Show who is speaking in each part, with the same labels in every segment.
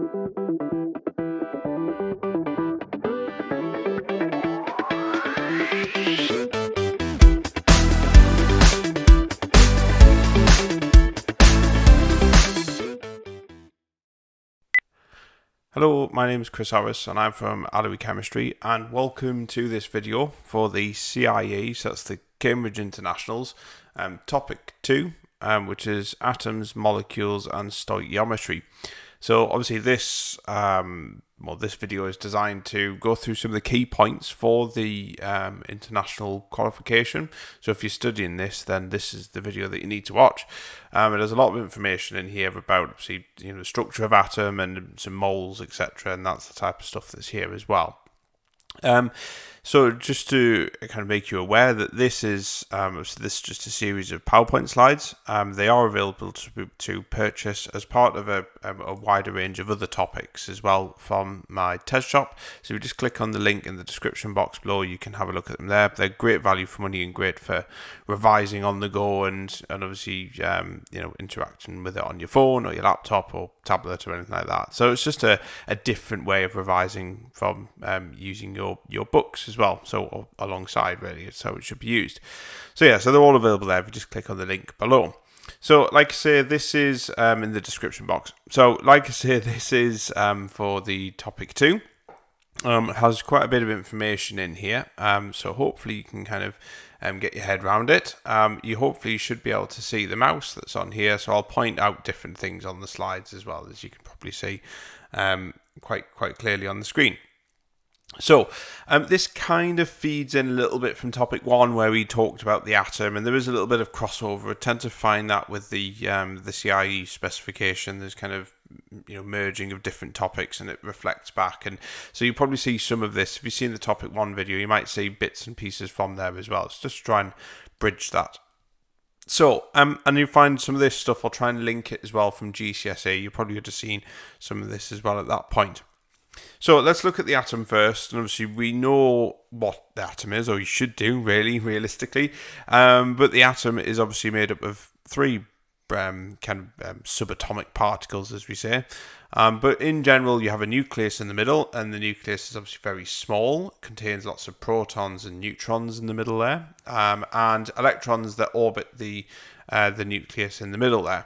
Speaker 1: Hello, my name is Chris Harris and I'm from Allery Chemistry, and welcome to this video for the CIE, so that's the Cambridge Internationals, topic 2, which is atoms, molecules and stoichiometry. So obviously this this video is designed to go through some of the key points for the international qualification. So if you're studying this, then this is the video that you need to watch. There's a lot of information in here about, obviously, the structure of atom and some moles, etc., and that's the type of stuff that's here as well. So just to kind of make you aware that this is just a series of PowerPoint slides. They are available to purchase as part of a wider range of other topics as well from my test shop. So if you just click on the link in the description box below, you can have a look at them there. They're great value for money and great for revising on the go and obviously interacting with it on your phone or your laptop or tablet or anything like that. So it's just a different way of revising from using your books as well. So alongside, really, it's how it should be used. So yeah, so they're all available there if you just click on the link below. So like I say, this is in the description box. So like I say, this is for the topic 2. It has quite a bit of information in here. So hopefully you can kind of get your head around it. You hopefully should be able to see the mouse that's on here. So I'll point out different things on the slides as well, as you can probably see quite clearly on the screen. So this kind of feeds in a little bit from topic 1 where we talked about the atom, and there is a little bit of crossover. I tend to find that with the CIE specification, there's kind of merging of different topics and it reflects back, and so you probably see some of this. If you've seen the topic 1 video, you might see bits and pieces from there as well. So just try and bridge that. So, and you find some of this stuff, I'll try and link it as well from GCSE. You probably would have seen some of this as well at that point. So let's look at the atom first, and obviously we know what the atom is, or you should do, really, realistically. But the atom is obviously made up of 3 subatomic particles, as we say. But in general, you have a nucleus in the middle, and the nucleus is obviously very small, contains lots of protons and neutrons in the middle there, and electrons that orbit the nucleus in the middle there.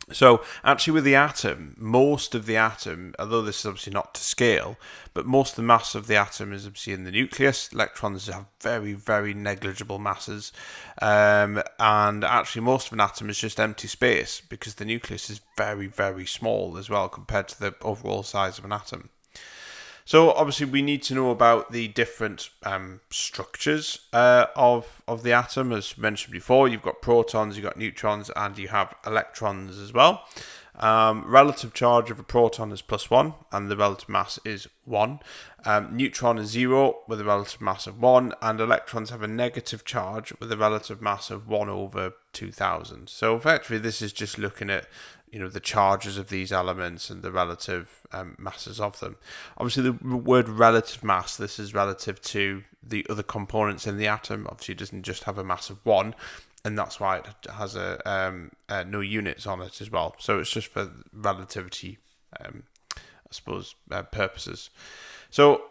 Speaker 1: So actually with the atom, most of the atom, although this is obviously not to scale, but most of the mass of the atom is obviously in the nucleus. Electrons have very, very negligible masses. And actually most of an atom is just empty space because the nucleus is very, very small as well compared to the overall size of an atom. So obviously we need to know about the different structures of the atom. As mentioned before, you've got protons, you've got neutrons, and you have electrons as well. Relative charge of a proton is +1, and the relative mass is 1. Neutron is 0 with a relative mass of 1, and electrons have a negative charge with a relative mass of 1/2000. So effectively this is just looking at the charges of these elements and the relative masses of them. Obviously the word relative mass, this is relative to the other components in the atom. Obviously it doesn't just have a mass of 1, and that's why it has no units on it as well. So it's just for relativity, purposes. So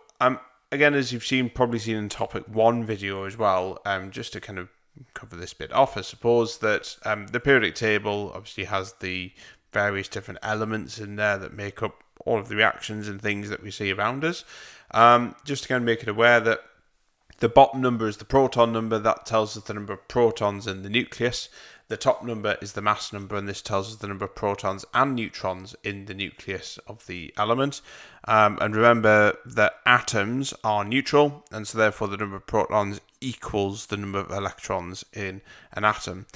Speaker 1: again, as you've probably seen in topic 1 video as well, just to kind of cover this bit off, I suppose that the periodic table obviously has the various different elements in there that make up all of the reactions and things that we see around us. Just to kind of make it aware that the bottom number is the proton number. That tells us the number of protons in the nucleus. The top number is the mass number, and this tells us the number of protons and neutrons in the nucleus of the element. And remember that atoms are neutral, and so therefore the number of protons equals the number of electrons in an atom.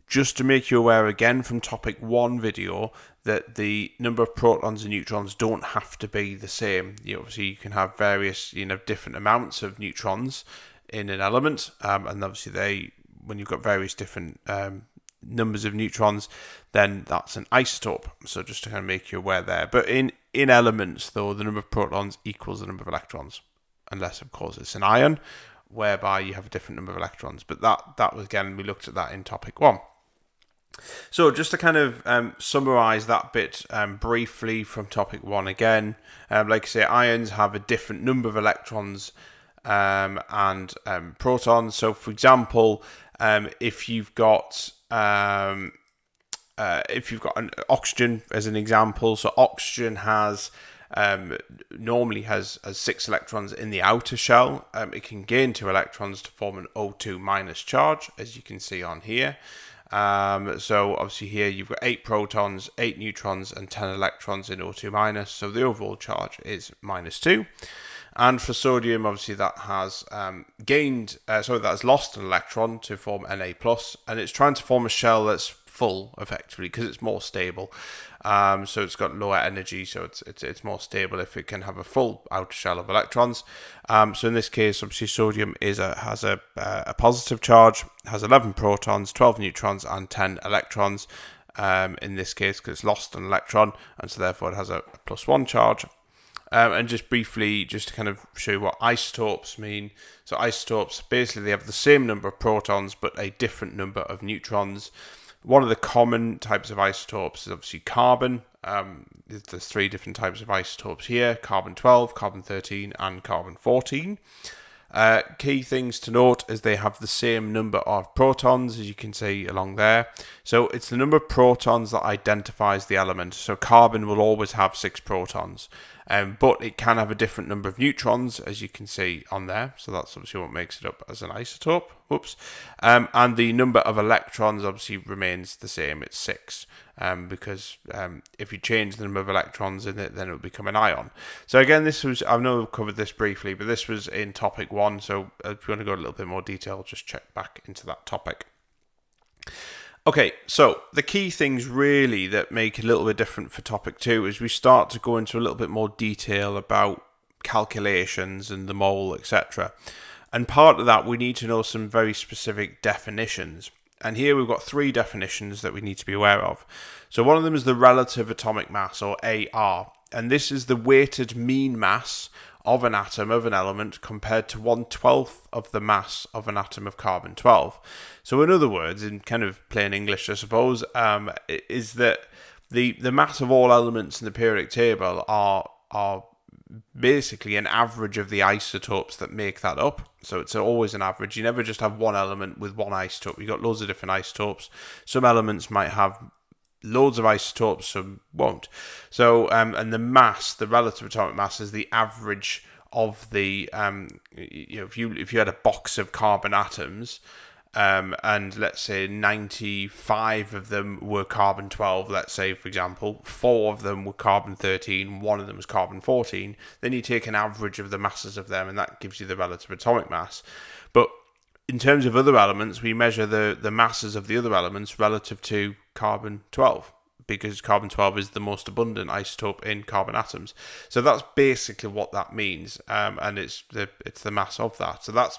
Speaker 1: Just to make you aware again from topic 1 video that the number of protons and neutrons don't have to be the same. Obviously you can have various different amounts of neutrons in an element, and obviously when you've got various different numbers of neutrons, then that's an isotope. So just to kind of make you aware there. But in elements though, the number of protons equals the number of electrons, unless of course it's an ion, whereby you have a different number of electrons. But that was, again, we looked at that in topic 1. So just to kind of summarize that bit briefly from topic 1 again, like I say, ions have a different number of electrons and protons. So for example, if you've got an oxygen as an example, so oxygen has normally has 6 electrons in the outer shell. It can gain 2 electrons to form an O2 minus charge, as you can see on here. So obviously here you've got 8 protons, 8 neutrons, and 10 electrons in O2 minus. So the overall charge is -2. And for sodium, obviously that has that has lost an electron to form Na plus, and it's trying to form a shell that's full effectively because it's more stable. So it's got lower energy, so it's more stable if it can have a full outer shell of electrons. So in this case, obviously sodium has a positive charge, has 11 protons, 12 neutrons, and 10 electrons. In this case, because it's lost an electron, and so therefore it has a +1 charge. And just briefly, just to kind of show you what isotopes mean. So isotopes, basically they have the same number of protons, but a different number of neutrons. One of the common types of isotopes is obviously carbon. There's 3 different types of isotopes here: carbon-12, carbon-13, and carbon-14. Key things to note is they have the same number of protons, as you can see along there. So it's the number of protons that identifies the element. So carbon will always have 6 protons, but it can have a different number of neutrons, as you can see on there. So that's obviously what makes it up as an isotope. Whoops. And the number of electrons obviously remains the same. It's 6. Because if you change the number of electrons in it, then it will become an ion. So again, I know I've covered this briefly, but this was in topic 1. So if you want to go a little bit more detail, just check back into that topic. Okay, so the key things really that make it a little bit different for topic 2 is we start to go into a little bit more detail about calculations and the mole, etc. And part of that, we need to know some very specific definitions. And here we've got 3 definitions that we need to be aware of. So one of them is the relative atomic mass, or AR. And this is the weighted mean mass of an atom, of an element, compared to 1/12 of the mass of an atom of carbon-12. So in other words, in kind of plain English, I suppose, is that the mass of all elements in the periodic table are basically an average of the isotopes that make that up. So it's always an average. You never just have one element with one isotope. You've got loads of different isotopes. Some elements might have loads of isotopes, some won't. So, and the mass, the relative atomic mass, is the average of the, if you had a box of carbon atoms, and let's say 95 of them were carbon-12, let's say, for example, 4 of them were carbon-13, 1 of them was carbon-14, then you take an average of the masses of them, and that gives you the relative atomic mass. But in terms of other elements, we measure the masses of the other elements relative to carbon-12, because carbon-12 is the most abundant isotope in carbon atoms. So that's basically what that means, and it's the mass of that. So that's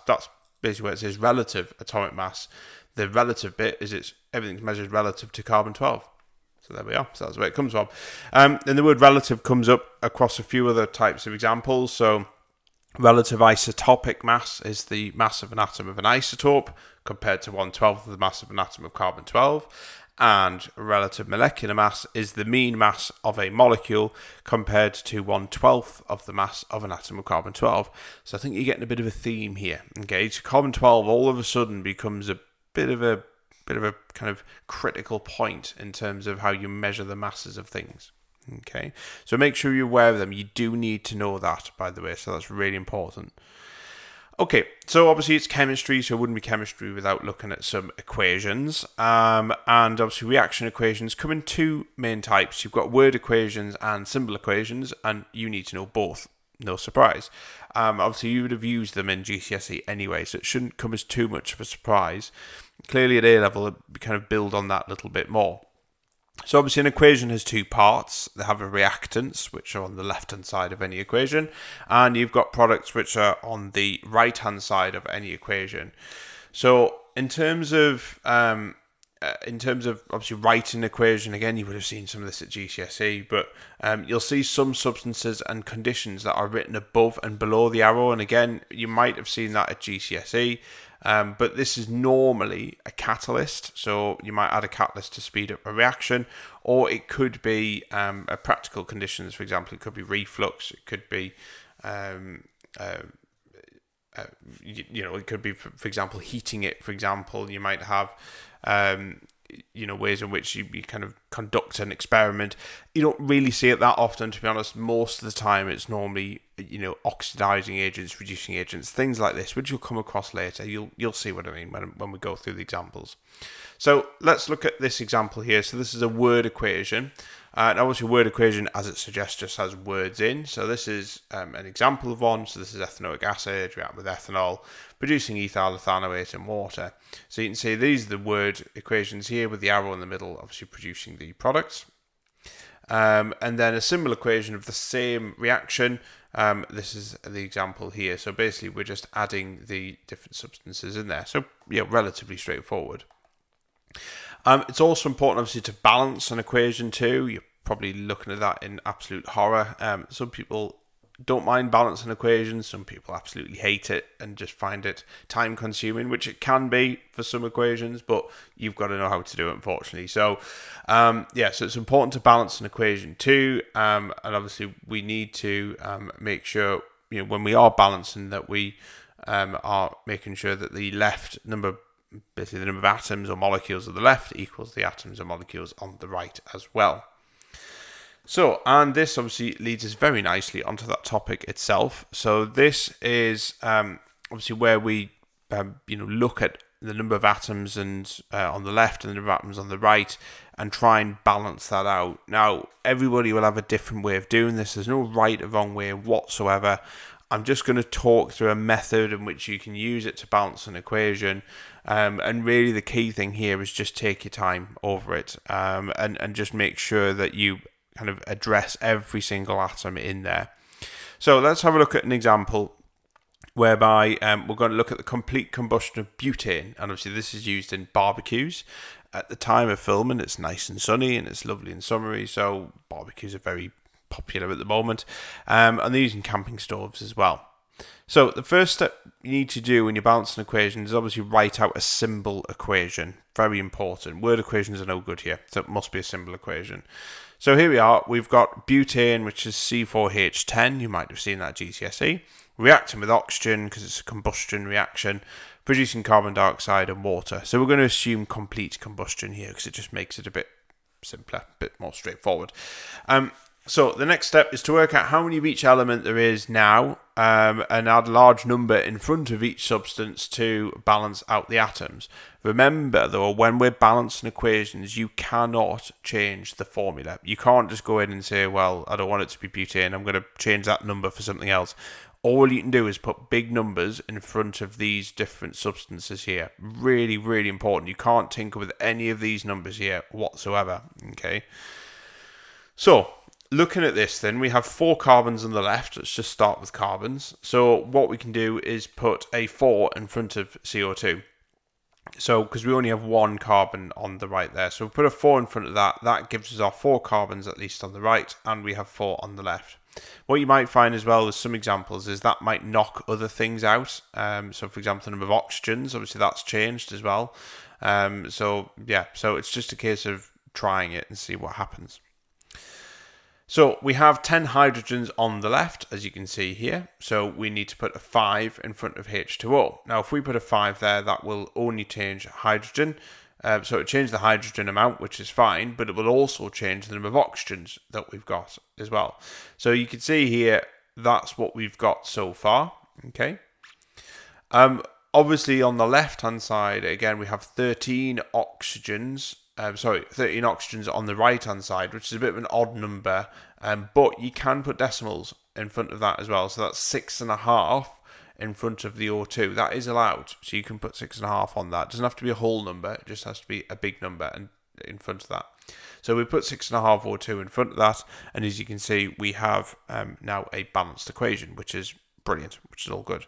Speaker 1: basically where it says relative atomic mass. The relative bit is everything's measured relative to carbon-12. So there we are. So that's where it comes from. And the word relative comes up across a few other types of examples. So relative isotopic mass is the mass of an atom of an isotope compared to 1/12 of the mass of an atom of carbon-12. And relative molecular mass is the mean mass of a molecule compared to 1/12 of the mass of an atom of carbon-12. So I think you're getting a bit of a theme here. Okay, so carbon-12 all of a sudden becomes a bit of a kind of critical point in terms of how you measure the masses of things. Okay, so make sure you're aware of them. You do need to know that, by the way, so that's really important. Okay, so obviously it's chemistry, so it wouldn't be chemistry without looking at some equations. And obviously reaction equations come in 2 main types. You've got word equations and symbol equations, and you need to know both. No surprise. Obviously you would have used them in GCSE anyway, so it shouldn't come as too much of a surprise. Clearly at A-level, we kind of build on that a little bit more. So obviously an equation has 2 parts. They have a reactants, which are on the left-hand side of any equation, and you've got products which are on the right-hand side of any equation. So in terms of obviously writing an equation, again, you would have seen some of this at GCSE, but you'll see some substances and conditions that are written above and below the arrow, and again, you might have seen that at GCSE. But this is normally a catalyst, so you might add a catalyst to speed up a reaction, or it could be a practical conditions. For example, it could be reflux, it could be it could be, for example, heating it. For example, you might have ways in which you kind of conduct an experiment. You don't really see it that often, to be honest. Most of the time it's normally oxidizing agents, reducing agents, things like this, which you'll come across later. You'll see what I mean when we go through the examples. So let's look at this example here. So this is a word equation. And obviously a word equation, as it suggests, just has words in. So this is an example of one. So this is ethanoic acid, react with ethanol, producing ethyl ethanoate and water. So you can see these are the word equations here with the arrow in the middle, obviously producing the products. And then a similar equation of the same reaction. This is the example here. So basically we're just adding the different substances in there. So relatively straightforward. It's also important, obviously, to balance an equation too. You're probably looking at that in absolute horror. Some people don't mind balancing equations. Some people absolutely hate it and just find it time consuming, which it can be for some equations, but you've got to know how to do it, unfortunately. So, so it's important to balance an equation too. And obviously we need to make sure, when we are balancing, that we are making sure that the left number, basically the number of atoms or molecules on the left, equals the atoms or molecules on the right as well. So, and this obviously leads us very nicely onto that topic itself. So this is obviously where we look at the number of atoms and on the left and the number of atoms on the right, and try and balance that out. Now, everybody will have a different way of doing this. There's no right or wrong way whatsoever. I'm just going to talk through a method in which you can use it to balance an equation. And really the key thing here is just take your time over it, and just make sure that you kind of address every single atom in there. So let's have a look at an example whereby we're going to look at the complete combustion of butane. And obviously this is used in barbecues. At the time of filming, it's nice and sunny and it's lovely and summery, so barbecues are very popular at the moment, and they're using camping stoves as well. So the first step you need to do when you're balancing equations is obviously write out a symbol equation. Very important. Word equations are no good here, so it must be a symbol equation. So here we are. We've got butane, which is C4H10. You might have seen that at GCSE. Reacting with oxygen because it's a combustion reaction, producing carbon dioxide and water. So we're going to assume complete combustion here because it just makes it a bit simpler, a bit more straightforward. So the next step is to work out how many of each element there is now, and add a large number in front of each substance to balance out the atoms. Remember though, when we're balancing equations, you cannot change the formula. You can't just go in and say, well, I don't want it to be butane, I'm going to change that number for something else. All you can do is put big numbers in front of these different substances here. Really, really important. You can't tinker with any of these numbers here whatsoever. Okay. So, looking at this then, we have 4 carbons on the left. Let's just start with carbons. So what we can do is put a 4 in front of CO2. So, because we only have 1 carbon on the right there. So we put a 4 in front of that. That gives us our 4 carbons at least on the right, and we have 4 on the left. What you might find as well, with some examples, is that might knock other things out. So for example, the number of oxygens, obviously that's changed as well. So it's just a case of trying it and see what happens. So we have 10 hydrogens on the left, as you can see here. So we need to put a 5 in front of H2O. Now, if we put a 5 there, that will only change hydrogen. So it changed the hydrogen amount, which is fine, but it will also change the number of oxygens that we've got as well. So you can see here, that's what we've got so far. Okay. Obviously, on the left-hand side, again, we have 13 oxygens. 13 oxygens on the right-hand side, which is a bit of an odd number, but you can put decimals in front of that as well. So that's 6.5 in front of the O2. That is allowed, so you can put 6.5 on that. It doesn't have to be a whole number, it just has to be a big number and in front of that. So we put 6.5 O2 in front of that, and as you can see, we have now a balanced equation, which is brilliant, which is all good.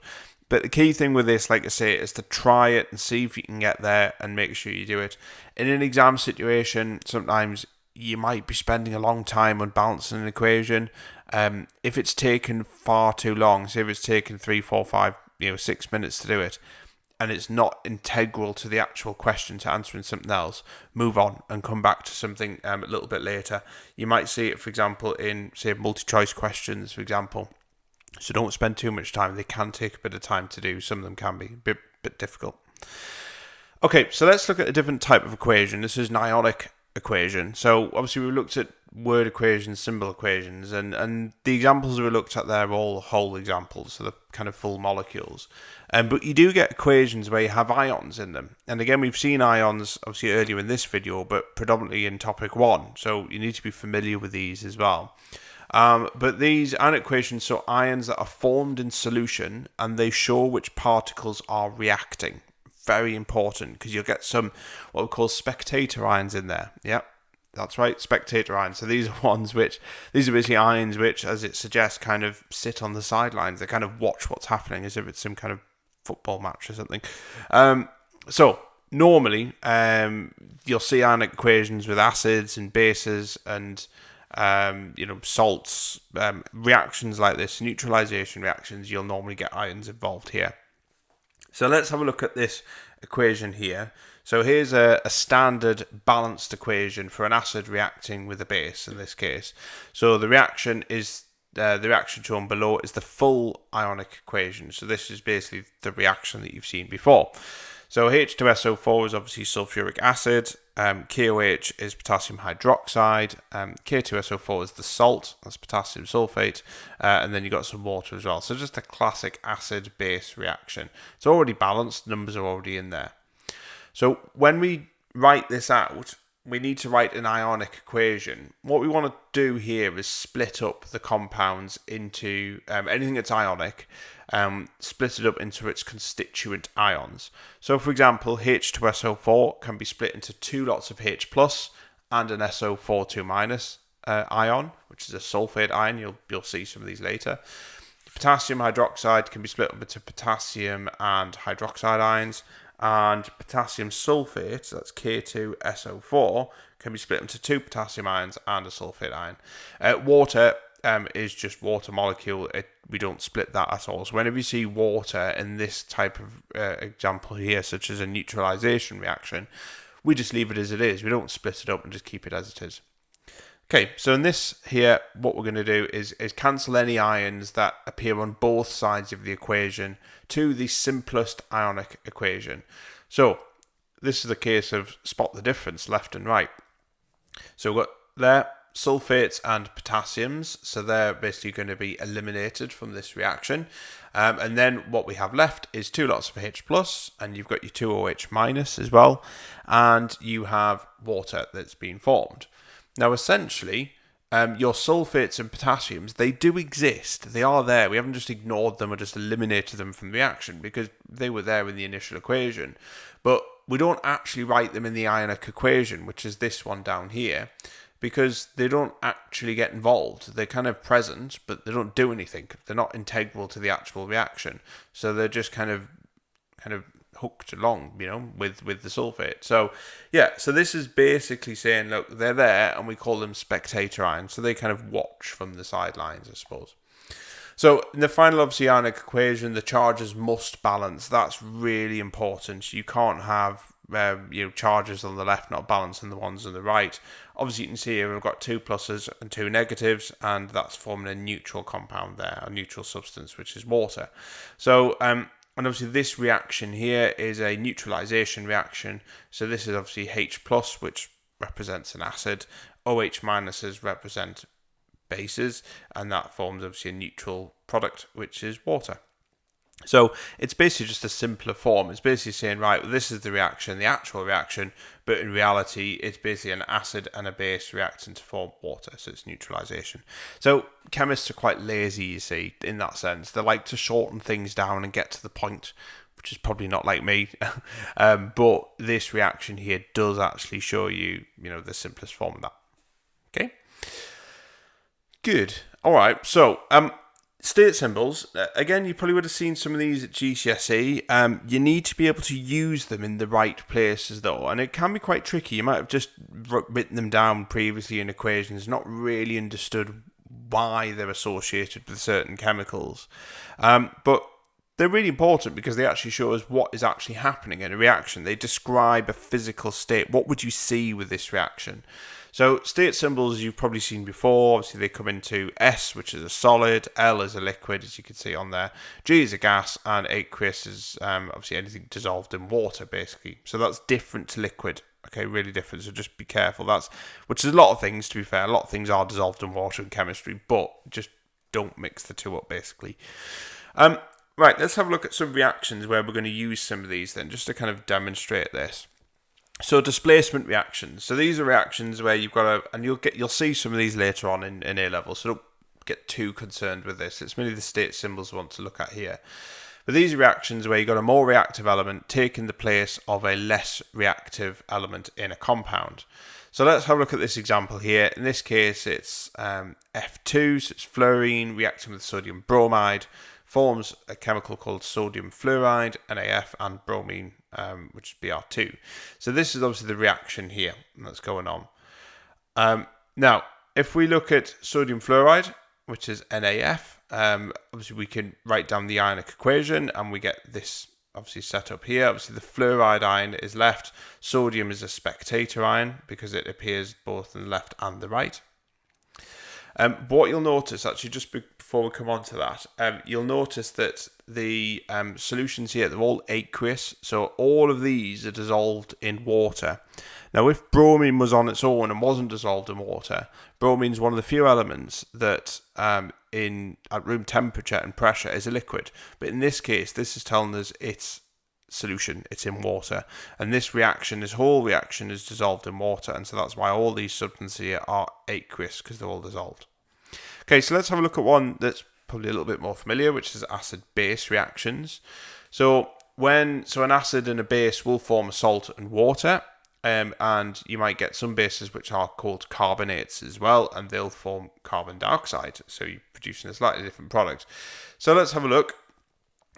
Speaker 1: But the key thing with this, like I say, is to try it and see if you can get there and make sure you do it. In an exam situation, sometimes you might be spending a long time on balancing an equation. If it's taken far too long, say if it's taken 3, 4, 5, 6 minutes to do it, and it's not integral to the actual question to answering something else, move on and come back to something a little bit later. You might see it, for example, in, say, multi-choice questions, for example. So don't spend too much time. They can take a bit of time to do. Some of them can be a bit difficult. Okay, so let's look at a different type of equation. This is an ionic equation. So obviously we looked at word equations, symbol equations, and the examples we looked at there are all whole examples, so the kind of full molecules. But you do get equations where you have ions in them. And again, we've seen ions obviously earlier in this video, but predominantly in topic 1. So you need to be familiar with these as well. But these ionic equations, so ions that are formed in solution, and they show which particles are reacting. Very important, because you'll get some what we call spectator ions in there. Yep, that's right, spectator ions. So these are basically ions which, as it suggests, kind of sit on the sidelines. They kind of watch what's happening as if it's some kind of football match or something. So normally, you'll see ionic equations with acids and bases and salts, reactions like this, neutralization reactions. You'll normally get ions involved here. So let's have a look at this equation here. So here's a standard balanced equation for an acid reacting with a base in this case. So the reaction shown below is the full ionic equation. So this is basically the reaction that you've seen before. So H2SO4 is obviously sulfuric acid, KOH is potassium hydroxide, K2SO4 is the salt, that's potassium sulfate, and then you've got some water as well. So just a classic acid-base reaction. It's already balanced, numbers are already in there. So when we write this out, we need to write an ionic equation. What we want to do here is split up the compounds into anything that's ionic, split it up into its constituent ions. So for example, H2SO4 can be split into 2 lots of H plus and an SO4 ion, which is a sulfate ion. You'll see some of these later. Potassium hydroxide can be split up into potassium and hydroxide ions. And potassium sulfate, so that's K2SO4, can be split into 2 potassium ions and a sulfate ion. Water is just water molecule. We don't split that at all. So whenever you see water in this type of example here, such as a neutralization reaction, we just leave it as it is. We don't split it up and just keep it as it is. Okay, so in this here, what we're going to do is cancel any ions that appear on both sides of the equation to the simplest ionic equation. So this is the case of spot the difference left and right. So we've got there sulfates and potassiums, so they're basically going to be eliminated from this reaction. And then what we have left is 2 lots of H plus, and you've got your 2 OH minus as well, and you have water that's been formed. Now, essentially, your sulfates and potassiums, they do exist. They are there. We haven't just ignored them or just eliminated them from the reaction because they were there in the initial equation. But we don't actually write them in the ionic equation, which is this one down here, because they don't actually get involved. They're kind of present, but they don't do anything. They're not integral to the actual reaction. So they're just kind of hooked along, with the sulfate. So yeah, so this is basically saying, look, they're there and we call them spectator ions. So they kind of watch from the sidelines, I suppose. So in the final, obviously, ionic equation, the charges must balance. That's really important. You can't have charges on the left not balancing the ones on the right. Obviously, you can see here we've got 2 pluses and 2 negatives, and that's forming a neutral compound there, a neutral substance, which is water. So and obviously this reaction here is a neutralization reaction. So this is obviously H plus, which represents an acid. OH minuses represent bases, and that forms obviously a neutral product, which is water. So it's basically just a simpler form. It's basically saying, right, well, this is the reaction, the actual reaction, but in reality, it's basically an acid and a base reacting to form water. So it's neutralization. So chemists are quite lazy, you see, in that sense. They like to shorten things down and get to the point, which is probably not like me. But this reaction here does actually show you, the simplest form of that. Okay. Good. All right. So, state symbols, again, you probably would have seen some of these at GCSE. You need to be able to use them in the right places, though, and it can be quite tricky. You might have just written them down previously in equations, not really understood why they're associated with certain chemicals. But they're really important because they actually show us what is actually happening in a reaction. They describe a physical state. What would you see with this reaction? So state symbols you've probably seen before. Obviously, they come into S, which is a solid, L is a liquid, as you can see on there, G is a gas, and aqueous is obviously anything dissolved in water, basically. So that's different to liquid. Okay, really different. So just be careful. Which is a lot of things, to be fair. A lot of things are dissolved in water in chemistry, but just don't mix the two up, basically. Right, let's have a look at some reactions where we're going to use some of these then, just to kind of demonstrate this. So displacement reactions. So these are reactions where you've got and you'll see some of these later on in A level. So don't get too concerned with this. It's mainly the state symbols we want to look at here. But these are reactions where you've got a more reactive element taking the place of a less reactive element in a compound. So let's have a look at this example here. In this case, it's F2, so it's fluorine reacting with sodium bromide, forms a chemical called sodium fluoride, NaF, and bromine, which is Br2. So this is obviously the reaction here that's going on. Now, if we look at sodium fluoride, which is NaF, obviously we can write down the ionic equation and we get this obviously set up here. Obviously the fluoride ion is left, sodium is a spectator ion because it appears both on the left and the right. But what you'll notice, actually, just before we come on to that, you'll notice that the solutions here, they're all aqueous. So all of these are dissolved in water. Now, if bromine was on its own and wasn't dissolved in water, bromine is one of the few elements that at room temperature and pressure is a liquid. But in this case, this is telling us it's solution, it's in water, and this whole reaction is dissolved in water, and so that's why all these substances here are aqueous, because they're all dissolved. Okay, so let's have a look at one that's probably a little bit more familiar, which is acid-base reactions. So an acid and a base will form a salt and water, and you might get some bases which are called carbonates as well, and they'll form carbon dioxide, so you're producing a slightly different product. So let's have a look.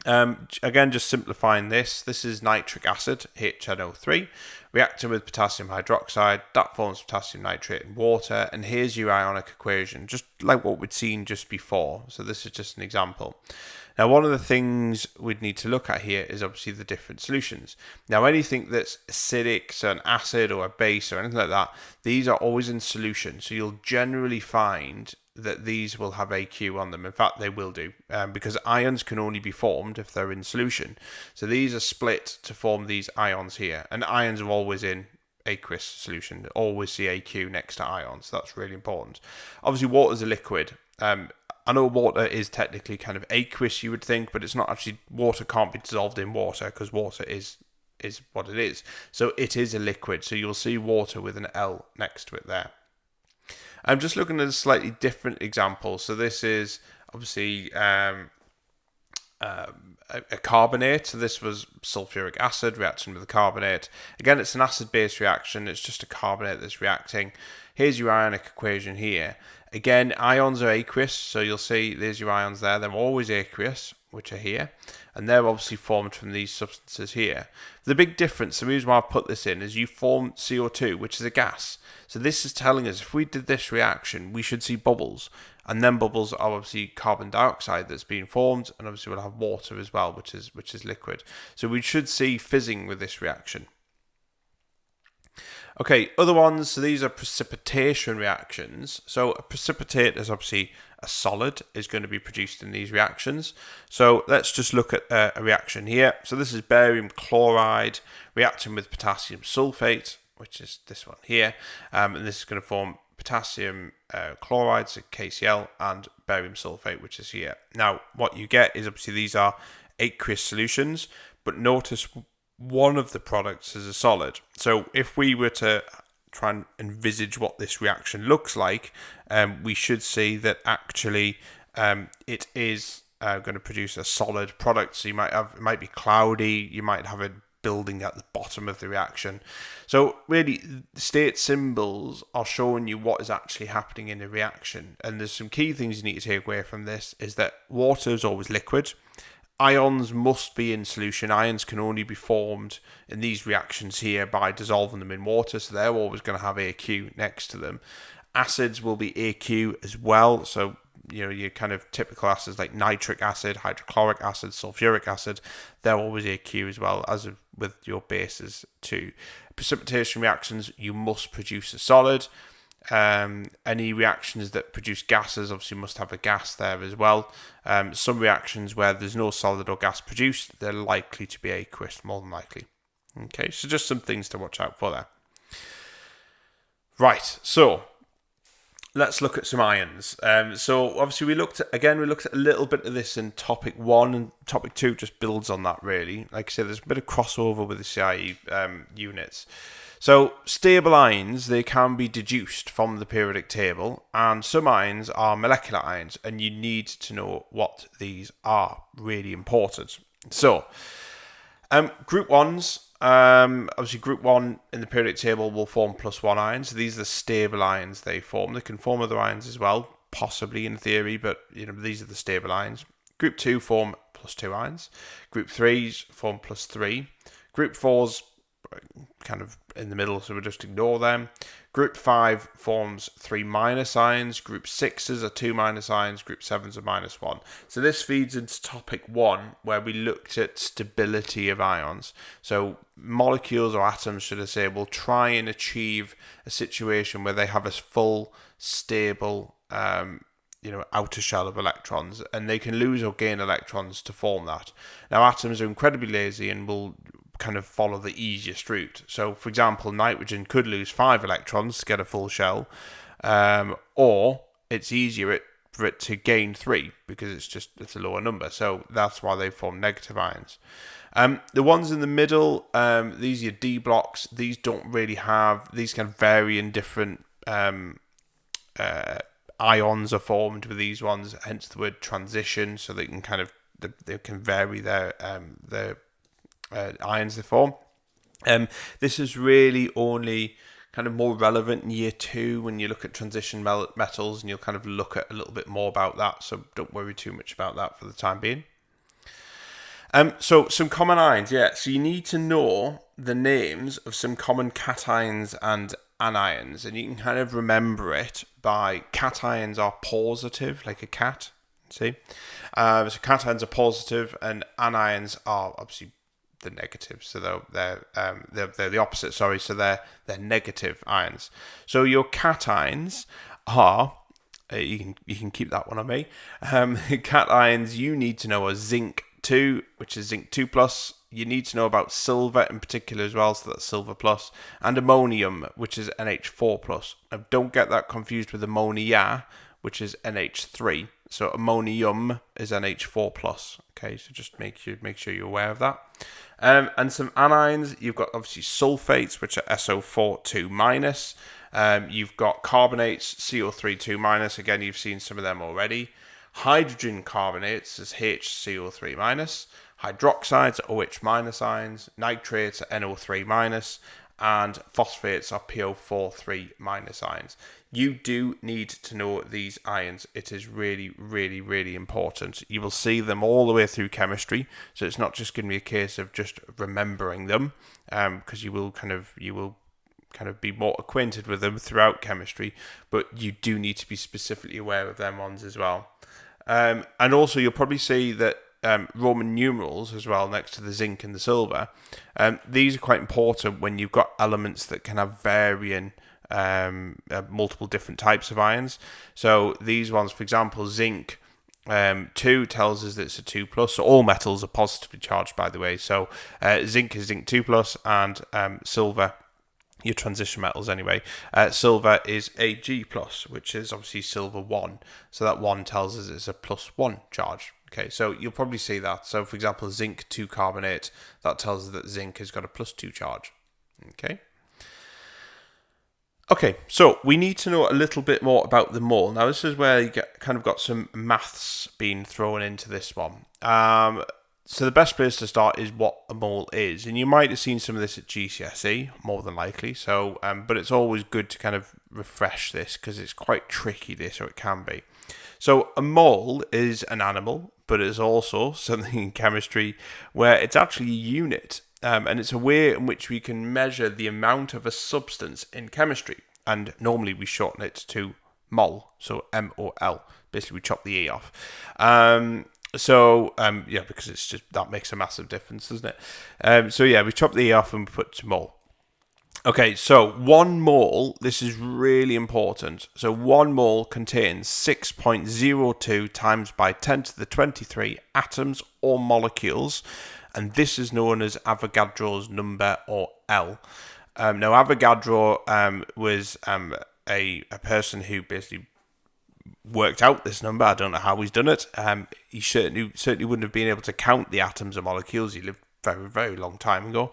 Speaker 1: Again, just simplifying this is nitric acid, HNO3, reacting with potassium hydroxide, that forms potassium nitrate in water, and here's your ionic equation, just like what we'd seen just before. So this is just an example. Now, one of the things we'd need to look at here is obviously the different solutions. Now, anything that's acidic, so an acid or a base or anything like that, these are always in solution. So you'll generally find that these will have AQ on them. In fact, they will do, because ions can only be formed if they're in solution. So these are split to form these ions here, and ions are always in aqueous solution. Always see AQ next to ions. So that's really important. Obviously, water is a liquid. I know water is technically kind of aqueous, you would think, but it's not actually. Water can't be dissolved in water because water is what it is. So it is a liquid. So you'll see water with an L next to it there. I'm just looking at a slightly different example. So this is obviously a carbonate. So this was sulfuric acid reacting with a carbonate. Again, it's an acid-base reaction. It's just a carbonate that's reacting. Here's your ionic equation here. Again, ions are aqueous. So you'll see there's your ions there. They're always aqueous, which are here. And they're obviously formed from these substances here. The big difference, the reason why I put this in, is you form CO2, which is a gas. So this is telling us if we did this reaction, we should see bubbles. And then bubbles are obviously carbon dioxide that's being formed, and obviously we'll have water as well, which is liquid. So we should see fizzing with this reaction. Okay, other ones, so these are precipitation reactions. So a precipitate is obviously a solid is going to be produced in these reactions. So let's just look at a reaction here. So this is barium chloride reacting with potassium sulfate, which is this one here. And this is going to form potassium chloride, so KCl, and barium sulfate, which is here. Now, what you get is obviously these are aqueous solutions, but notice one of the products is a solid. So if we were to try and envisage what this reaction looks like, we should see that actually it is going to produce a solid product. So it might be cloudy, you might have a building at the bottom of the reaction. So really, state symbols are showing you what is actually happening in the reaction. And there's some key things you need to take away from this, is that water is always liquid. Ions must be in solution. Ions can only be formed in these reactions here by dissolving them in water, so they're always going to have AQ next to them. Acids will be AQ as well, so your kind of typical acids like nitric acid, hydrochloric acid, sulfuric acid, they're always AQ as well as with your bases too. Precipitation reactions, you must produce a solid. Any reactions that produce gases obviously must have a gas there as well. Some reactions where there's no solid or gas produced, they're likely to be aqueous, more than likely. Okay, so just some things to watch out for there. Right, so let's look at some ions. So obviously we looked at a little bit of this in topic 1, and topic 2 just builds on that really. Like I said, there's a bit of crossover with the CIE units. So stable ions, they can be deduced from the periodic table, and some ions are molecular ions, and you need to know what these are. Really important. So group 1s, obviously group 1 in the periodic table will form +1 ions. So these are the stable ions they form. They can form other ions as well, possibly in theory, but these are the stable ions. Group 2 form +2 ions. Group 3s form +3. Group 4s kind of in the middle, so we'll just ignore them. Group 5 forms 3 minus ions. Group 6s are 2 minus ions. Group 7s are -1. So this feeds into topic 1, where we looked at stability of ions. So molecules, or atoms should I say, will try and achieve a situation where they have a full stable outer shell of electrons, and they can lose or gain electrons to form that. Now atoms are incredibly lazy and will kind of follow the easiest route. So for example, nitrogen could lose 5 electrons to get a full shell, or it's easier for it to gain 3 because it's a lower number. So that's why they form negative ions. The ones in the middle, these are your D blocks. These don't really have, these can vary in different ions are formed with these ones, hence the word transition. So they can they can vary their ions they form. This is really only kind of more relevant in year 2 when you look at transition metals, and you'll kind of look at a little bit more about that. So don't worry too much about that for the time being. So some common ions, so you need to know the names of some common cations and anions, and you can kind of remember it by cations are positive, like a cat. See, so cations are positive, and anions are obviously the negative. So they're the opposite. Sorry, so they're negative ions. So your cations are. You can keep that one on me. Cations you need to know are zinc 2, which is zinc 2+. You need to know about silver in particular as well, so that's silver plus, and ammonium, which is NH4+. Now don't get that confused with ammonia, which is NH3. So ammonium is NH4+. Okay, so just make sure you're aware of that. And some anions, you've got obviously sulfates, which are SO4 2-. You've got carbonates, CO3 2-. Again, you've seen some of them already. Hydrogen carbonates is HCO3-. Hydroxides are OH- ions. Nitrates are NO3-. And phosphates are PO4 3- ions. You do need to know these ions. It is really, really, really important. You will see them all the way through chemistry, so it's not just going to be a case of just remembering them, because you will kind of be more acquainted with them throughout chemistry, but you do need to be specifically aware of them ones as well. And also you'll probably see that Roman numerals as well next to the zinc and the silver. These are quite important when you've got elements that can have varying multiple different types of ions. So these ones, for example, zinc 2 tells us that it's a 2+. So all metals are positively charged, by the way. So zinc is zinc 2+, and silver, your transition metals anyway, silver is Ag+, which is obviously silver 1. So that 1 tells us it's a +1 charge. Okay, so you'll probably see that. So for example, zinc 2 carbonate, that tells us that zinc has got a +2 charge. Okay, so we need to know a little bit more about the mole. Now this is where you got some maths being thrown into this one. So the best place to start is what a mole is, and you might have seen some of this at GCSE, more than likely. So, but it's always good to kind of refresh this because it's quite tricky. This, or it can be. So a mole is an animal, but it's also something in chemistry where it's actually a unit, and it's a way in which we can measure the amount of a substance in chemistry. And normally we shorten it to mol, so MOL, Basically, we chop the E off. Yeah, because it's just, that makes a massive difference, doesn't it? So yeah, we chop the E off and we put to mole. Okay, so 1 mole, this is really important. So 1 mole contains 6.02 times by 10 to the 23 atoms or molecules, and this is known as Avogadro's number, or L. Now, Avogadro was a person who basically worked out this number. I don't know how he's done it. He certainly wouldn't have been able to count the atoms or molecules. He lived very, very long time ago.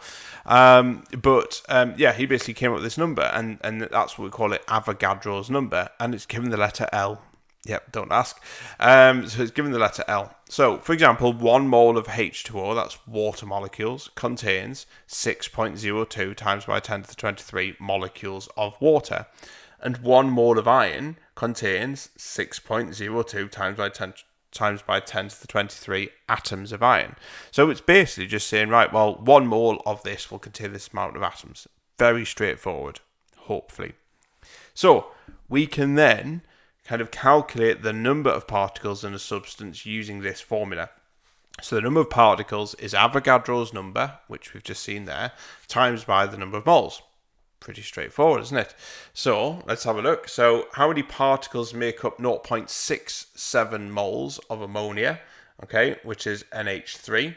Speaker 1: Yeah, he basically came up with this number, and that's what we call it, Avogadro's number, and it's given the letter L. Yep, don't ask. So it's given the letter L. So, for example, 1 mole of H2O, that's water molecules, contains 6.02 times by 10 to the 23 molecules of water. And 1 mole of iron contains 6.02 times by 10 to the 23 atoms of iron. So it's basically just saying, right, well, 1 mole of this will contain this amount of atoms. Very straightforward, hopefully. So we can then kind of calculate the number of particles in a substance using this formula. So the number of particles is Avogadro's number, which we've just seen there, times by the number of moles. Pretty straightforward, isn't it? So let's have a look. So how many particles make up 0.67 moles of ammonia, okay, which is NH3?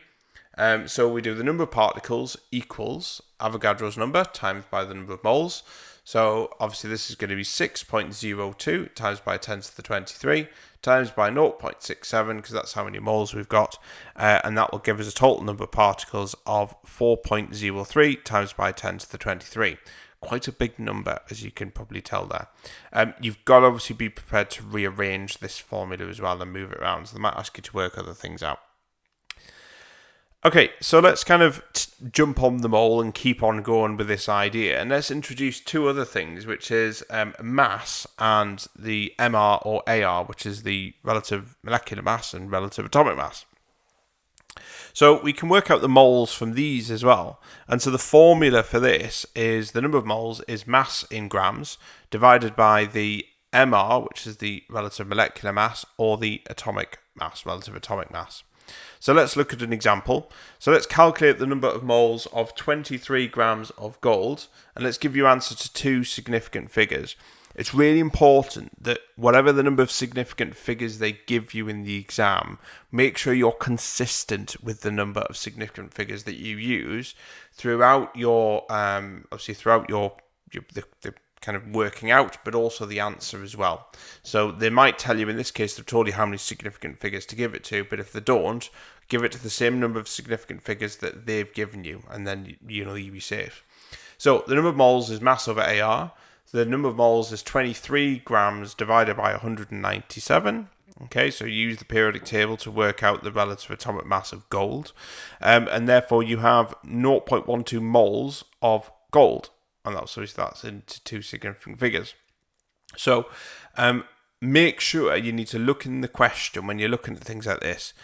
Speaker 1: So we do the number of particles equals Avogadro's number times by the number of moles. So obviously this is going to be 6.02 times by 10 to the 23 times by 0.67, because that's how many moles we've got, and that will give us a total number of particles of 4.03 times by 10 to the 23. Quite a big number, as you can probably tell there. You've got to obviously be prepared to rearrange this formula as well and move it around, so they might ask you to work other things out. Okay, so let's kind of jump on the mole and keep on going with this idea, and let's introduce 2 other things, which is mass and the MR or AR, which is the relative molecular mass and relative atomic mass. So we can work out the moles from these as well, and so the formula for this is the number of moles is mass in grams divided by the MR, which is the relative molecular mass, or the atomic mass, relative atomic mass. So let's look at an example. So let's calculate the number of moles of 23 grams of gold, and let's give you answer to 2 significant figures. It's really important that whatever the number of significant figures they give you in the exam, make sure you're consistent with the number of significant figures that you use throughout your, the kind of working out, but also the answer as well. So they might tell you, in this case, they've told you how many significant figures to give it to, but if they don't, give it to the same number of significant figures that they've given you, and then you'll be safe. So the number of moles is mass over AR. The number of moles is 23 grams divided by 197. Okay, so use the periodic table to work out the relative atomic mass of gold. And therefore you have 0.12 moles of gold. And that's into 2 significant figures. So make sure you need to look in the question when you're looking at things like this.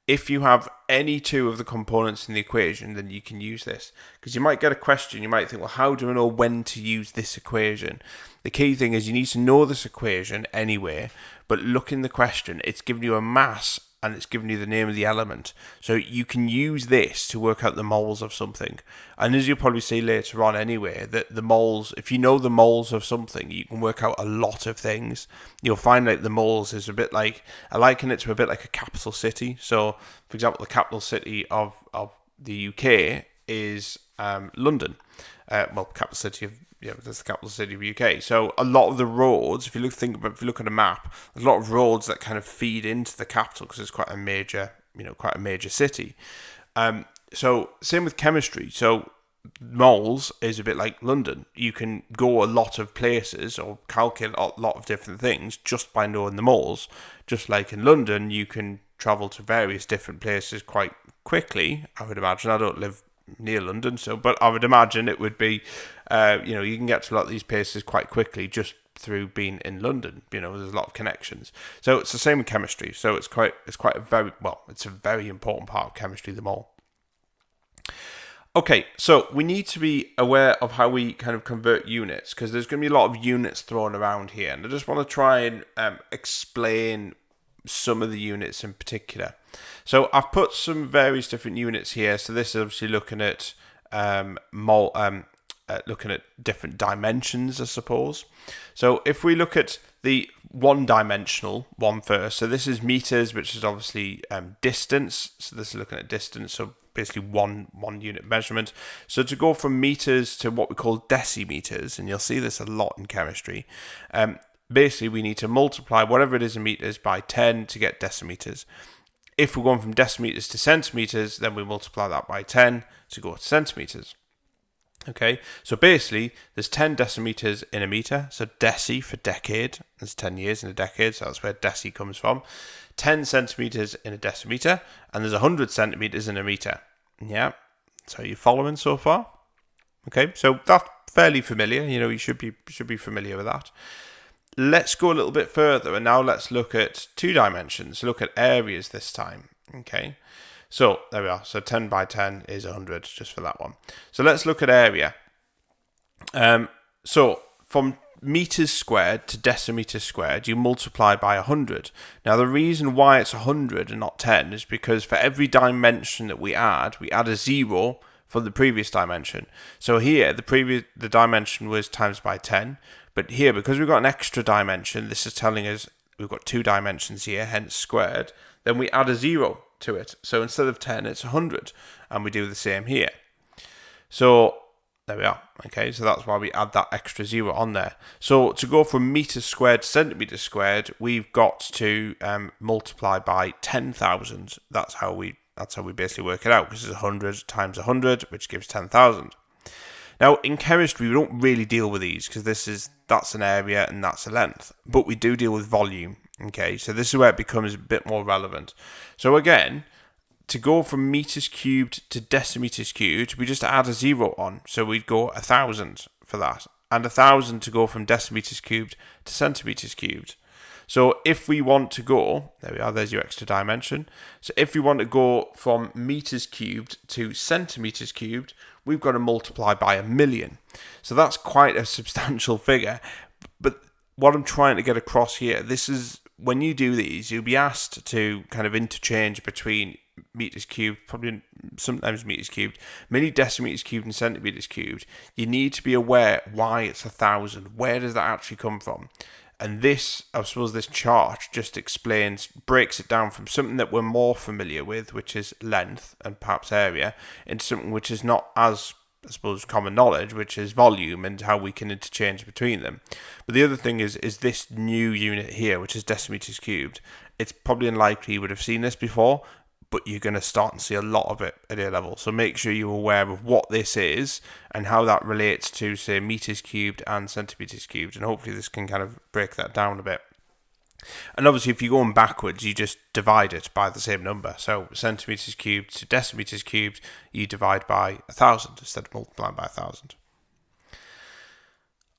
Speaker 1: If you have any 2 of the components in the equation, then you can use this. Because you might get a question, you might think, well, how do I know when to use this equation? The key thing is you need to know this equation anyway, but look in the question. It's giving you a mass and it's giving you the name of the element. So you can use this to work out the moles of something. And as you'll probably see later on anyway, that the moles, if you know the moles of something, you can work out a lot of things. You'll find like the moles is a bit like, I liken it to a bit like a capital city. So, for example, the capital city of the UK is London. Capital city of, that's the capital city of the UK. So a lot of the roads, if you look at a map, there's a lot of roads that kind of feed into the capital because it's quite a major city. So same with chemistry. So moles is a bit like London. You can go a lot of places or calculate a lot of different things just by knowing the moles. Just like in London, you can travel to various different places quite quickly, I would imagine. I don't live near London, but I would imagine it would be, you can get to a lot of these places quite quickly just through being in London. There's a lot of connections. So it's the same with chemistry. So it's a very important part of chemistry, the mole. Okay, so we need to be aware of how we kind of convert units, because there's going to be a lot of units thrown around here, and I just want to try and explain some of the units in particular. So I've put some various different units here. So this is obviously looking at looking at different dimensions, I suppose. So if we look at the one-dimensional one first, so this is meters, which is obviously distance. So this is looking at distance, so basically one unit measurement. So to go from meters to what we call decimeters, and you'll see this a lot in chemistry, basically we need to multiply whatever it is in meters by 10 to get decimeters. If we're going from decimeters to centimeters, then we multiply that by 10 to go to centimeters. Okay, so basically there's 10 decimeters in a meter, so deci for decade, there's 10 years in a decade, so that's where deci comes from. 10 centimeters in a decimeter, and there's 100 centimeters in a meter. Yeah, so you're following so far? Okay, so that's fairly familiar, you should be familiar with that. Let's go a little bit further, and now let's look at 2 dimensions, look at areas this time. Okay, so there we are. So 10 by 10 is 100, just for that one. So let's look at area. So from meters squared to decimeters squared, you multiply by 100. Now the reason why it's 100 and not 10 is because for every dimension that we add a 0 for the previous dimension. So here, the dimension was times by 10. But here, because we've got an extra dimension, this is telling us we've got 2 dimensions here, hence squared, then we add a 0 to it. So instead of 10, it's 100. And we do the same here. So there we are. Okay, so that's why we add that extra 0 on there. So to go from meters squared to centimeters squared, we've got to multiply by 10,000. That's how we basically work it out, because it's 100 times 100, which gives 10,000. Now, in chemistry, we don't really deal with these because that's an area and that's a length, but we do deal with volume. Okay, so this is where it becomes a bit more relevant. So again, to go from meters cubed to decimeters cubed, we just add a 0 on. So we'd go 1,000 for that, and 1,000 to go from decimeters cubed to centimeters cubed. So if we want to go, there we are, there's your extra dimension. So if we want to go from meters cubed to centimeters cubed, we've got to multiply by 1,000,000. So that's quite a substantial figure. But what I'm trying to get across here, this is, when you do these, you'll be asked to kind of interchange between meters cubed, probably sometimes meters cubed, many decimeters cubed and centimeters cubed. You need to be aware why it's 1,000. Where does that actually come from? And this, I suppose this chart just breaks it down from something that we're more familiar with, which is length and perhaps area, into something which is not as, I suppose, common knowledge, which is volume and how we can interchange between them. But the other thing is this new unit here, which is decimeters cubed. It's probably unlikely you would have seen this before, but you're going to start and see a lot of it at A level. So make sure you're aware of what this is and how that relates to, say, meters cubed and centimeters cubed. And hopefully this can kind of break that down a bit. And obviously, if you're going backwards, you just divide it by the same number. So centimeters cubed to decimeters cubed, you divide by 1,000 instead of multiplying by 1,000.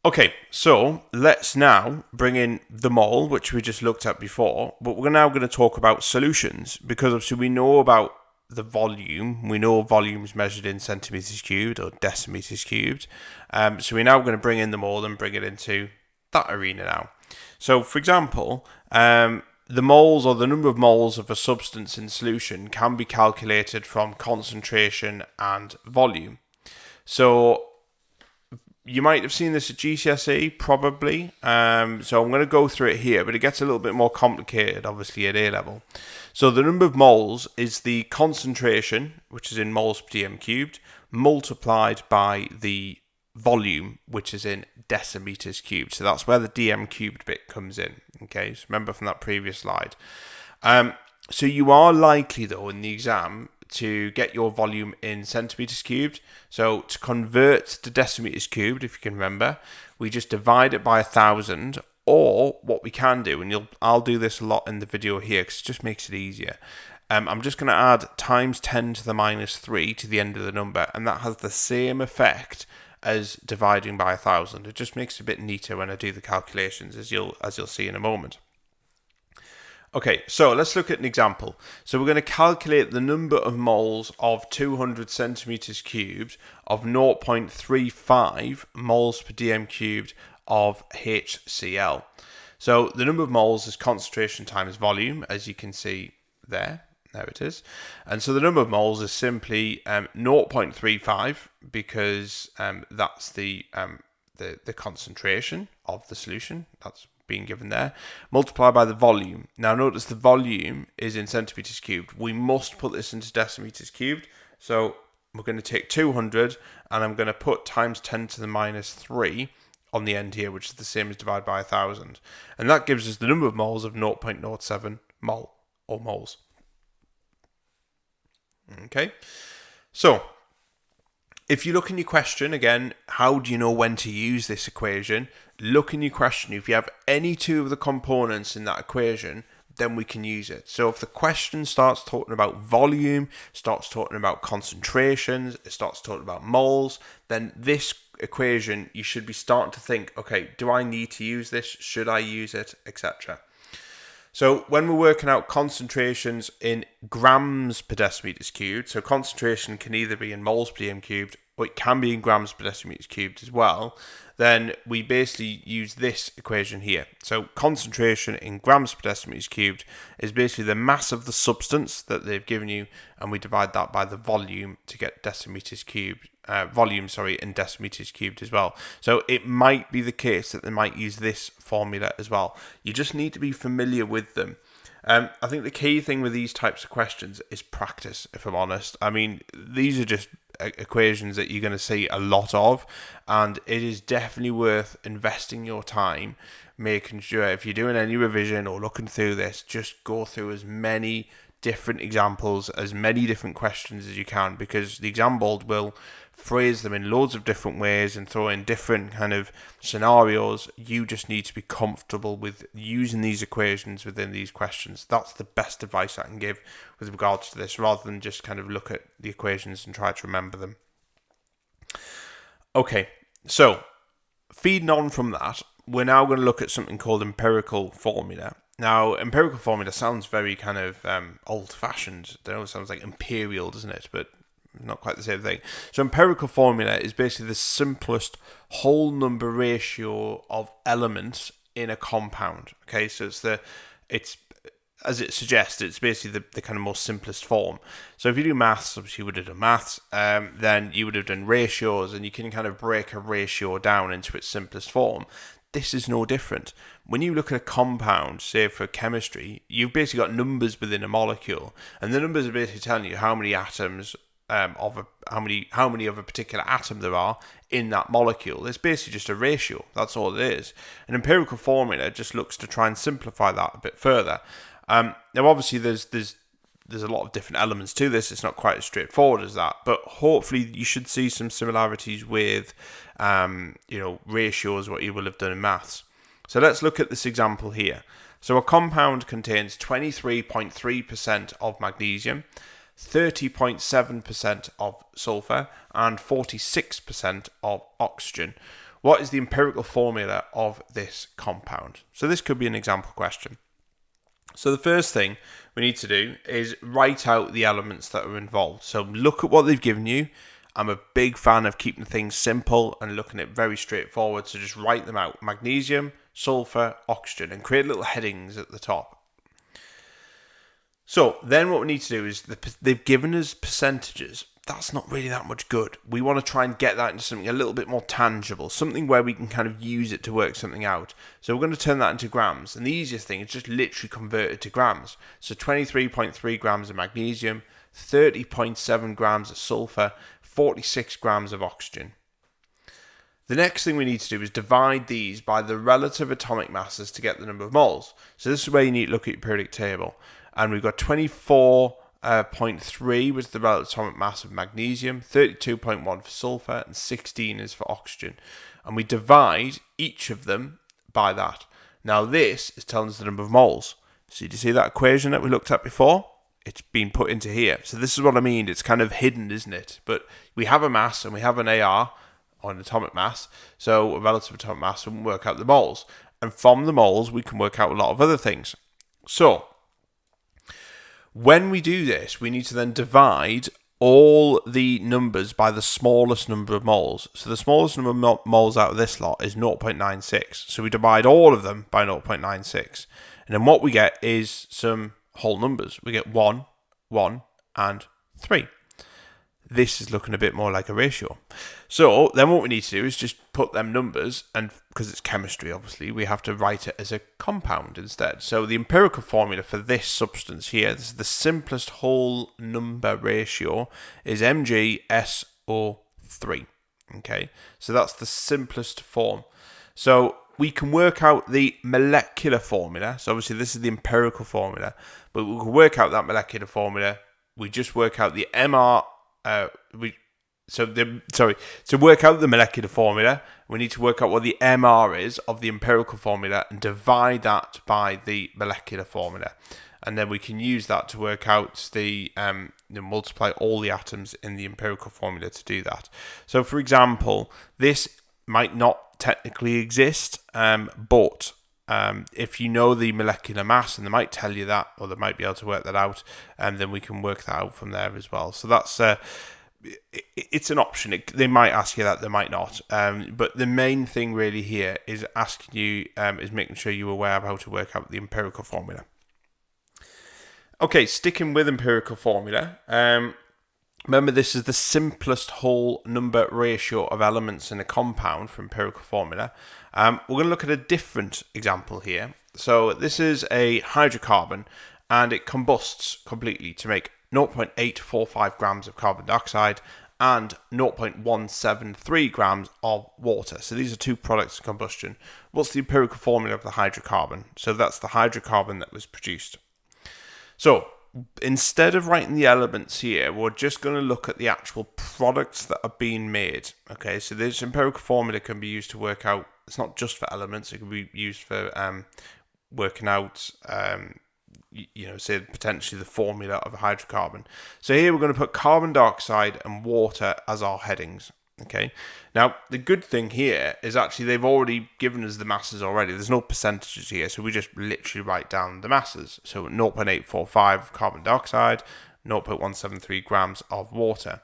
Speaker 1: Okay, so let's now bring in the mole, which we just looked at before, but we're now going to talk about solutions, because obviously we know about the volume. We know volume is measured in centimeters cubed or decimeters cubed. So we're now going to bring in the mole and bring it into that arena now. So, for example, the moles, or the number of moles of a substance in solution, can be calculated from concentration and volume. So you might have seen this at GCSE, probably. So I'm going to go through it here, but it gets a little bit more complicated, obviously, at A level. So the number of moles is the concentration, which is in moles per dm cubed, multiplied by the volume, which is in decimeters cubed. So that's where the dm cubed bit comes in. Okay, so remember from that previous slide. So you are likely, though, in the exam to get your volume in centimeters cubed. So to convert to decimeters cubed, if you can remember, we just divide it by 1,000. Or what we can do, and I'll do this a lot in the video here because it just makes it easier. I'm just going to add times 10 to the minus 3 to the end of the number, and that has the same effect as dividing by 1,000. It just makes it a bit neater when I do the calculations, as you'll see in a moment. Okay, so let's look at an example. So we're going to calculate the number of moles of 200 centimeters cubed of 0.35 moles per dm cubed of HCl. So the number of moles is concentration times volume, as you can see there. There it is. And so the number of moles is simply 0.35 because that's the concentration of the solution. That's being given there. Multiplied by the volume. Now notice the volume is in centimeters cubed. We must put this into decimeters cubed. So we're going to take 200 and I'm going to put times 10 to the minus 3 on the end here, which is the same as divided by 1,000. And that gives us the number of moles of 0.07 mole or moles. Okay, so if you look in your question, again, how do you know when to use this equation? Look in your question. If you have any two of the components in that equation, then we can use it. So if the question starts talking about volume, starts talking about concentrations, it starts talking about moles, then this equation, you should be starting to think, okay, do I need to use this? Should I use it? Etc. So when we're working out concentrations in grams per decimeters cubed, so concentration can either be in moles per dm cubed, or it can be in grams per decimeters cubed as well, then we basically use this equation here. So concentration in grams per decimeters cubed is basically the mass of the substance that they've given you, and we divide that by the volume to get decimeters cubed. Volume in decimeters cubed as well. So it might be the case that they might use this formula as well. You just need to be familiar with them. I think the key thing with these types of questions is practice, if I'm honest. I mean, these are just equations that you're going to see a lot of, and it is definitely worth investing your time making sure if you're doing any revision or looking through this, just go through as many different examples, as many different questions as you can, because the exam board will phrase them in loads of different ways and throw in different kind of scenarios. You just need to be comfortable with using these equations within these questions. That's the best advice I can give with regards to this, rather than just kind of look at the equations and try to remember them. Okay, so feeding on from that, we're now going to look at something called empirical formula. Now, empirical formula sounds very kind of old-fashioned. I know it sounds like imperial, doesn't it? But not quite the same thing. So empirical formula is basically the simplest whole number ratio of elements in a compound. Okay, so it's as it suggests, it's basically the kind of most simplest form. So if you do maths, obviously you would have done maths, then you would have done ratios, and you can kind of break a ratio down into its simplest form. This is no different. When you look at a compound, say for chemistry, you've basically got numbers within a molecule, and the numbers are basically telling you how many atoms how many of a particular atom there are in that molecule. It's basically just a ratio. That's all it is. An empirical formula just looks to try and simplify that a bit further. Now, obviously, there's a lot of different elements to this. It's not quite as straightforward as that, but hopefully you should see some similarities with, ratios, what you will have done in maths. So let's look at this example here. So a compound contains 23.3% of magnesium, 30.7% of sulfur, and 46% of oxygen. What is the empirical formula of this compound? So this could be an example question. So the first thing we need to do is write out the elements that are involved. So look at what they've given you. I'm a big fan of keeping things simple and looking at it very straightforward. So just write them out. Magnesium, sulfur, oxygen, and create little headings at the top. So then what we need to do is they've given us percentages. That's not really that much good. We want to try and get that into something a little bit more tangible, something where we can kind of use it to work something out. So we're going to turn that into grams. And the easiest thing is just literally convert it to grams. So 23.3 grams of magnesium, 30.7 grams of sulfur, 46 grams of oxygen. The next thing we need to do is divide these by the relative atomic masses to get the number of moles. So this is where you need to look at your periodic table. And we've got 24.3 was the relative atomic mass of magnesium, 32.1 for sulfur, and 16 is for oxygen. And we divide each of them by that. Now this is telling us the number of moles. So did you see that equation that we looked at before? It's been put into here. So this is what I mean. It's kind of hidden, isn't it? But we have a mass and we have an AR, or an atomic mass. So a relative atomic mass will work out the moles. And from the moles, we can work out a lot of other things. So when we do this, we need to then divide all the numbers by the smallest number of moles. So the smallest number of moles out of this lot is 0.96. So we divide all of them by 0.96. And then what we get is some whole numbers. We get 1, 1, and 3. This is looking a bit more like a ratio. So then what we need to do is just put them numbers, and because it's chemistry, obviously, we have to write it as a compound instead. So the empirical formula for this substance here, this is the simplest whole number ratio, is MgSO3. Okay, so that's the simplest form. So we can work out the molecular formula. So obviously this is the empirical formula, but we can work out that molecular formula. We just work out the MR. To work out the molecular formula, we need to work out what the MR is of the empirical formula and divide that by the molecular formula. And then we can use that to work out multiply all the atoms in the empirical formula to do that. So for example, this might not technically exist, but if you know the molecular mass, and they might tell you that, or they might be able to work that out, and then we can work that out from there as well. So that's it's an option. They might ask you that, they might not. But the main thing really here is asking you, is making sure you're aware of how to work out the empirical formula. Okay, sticking with empirical formula. Remember, this is the simplest whole number ratio of elements in a compound for empirical formula. We're going to look at a different example here. So this is a hydrocarbon, and it combusts completely to make 0.845 grams of carbon dioxide and 0.173 grams of water. So these are two products of combustion. What's the empirical formula of the hydrocarbon? So that's the hydrocarbon that was produced. So instead of writing the elements here, we're just going to look at the actual products that are being made. Okay, so this empirical formula can be used to work out, it's not just for elements, it can be used for working out, say potentially the formula of a hydrocarbon. So here we're going to put carbon dioxide and water as our headings. Okay, now the good thing here is actually they've already given us the masses already. There's no percentages here, so we just literally write down the masses. So 0.845 carbon dioxide, 0.173 grams of water.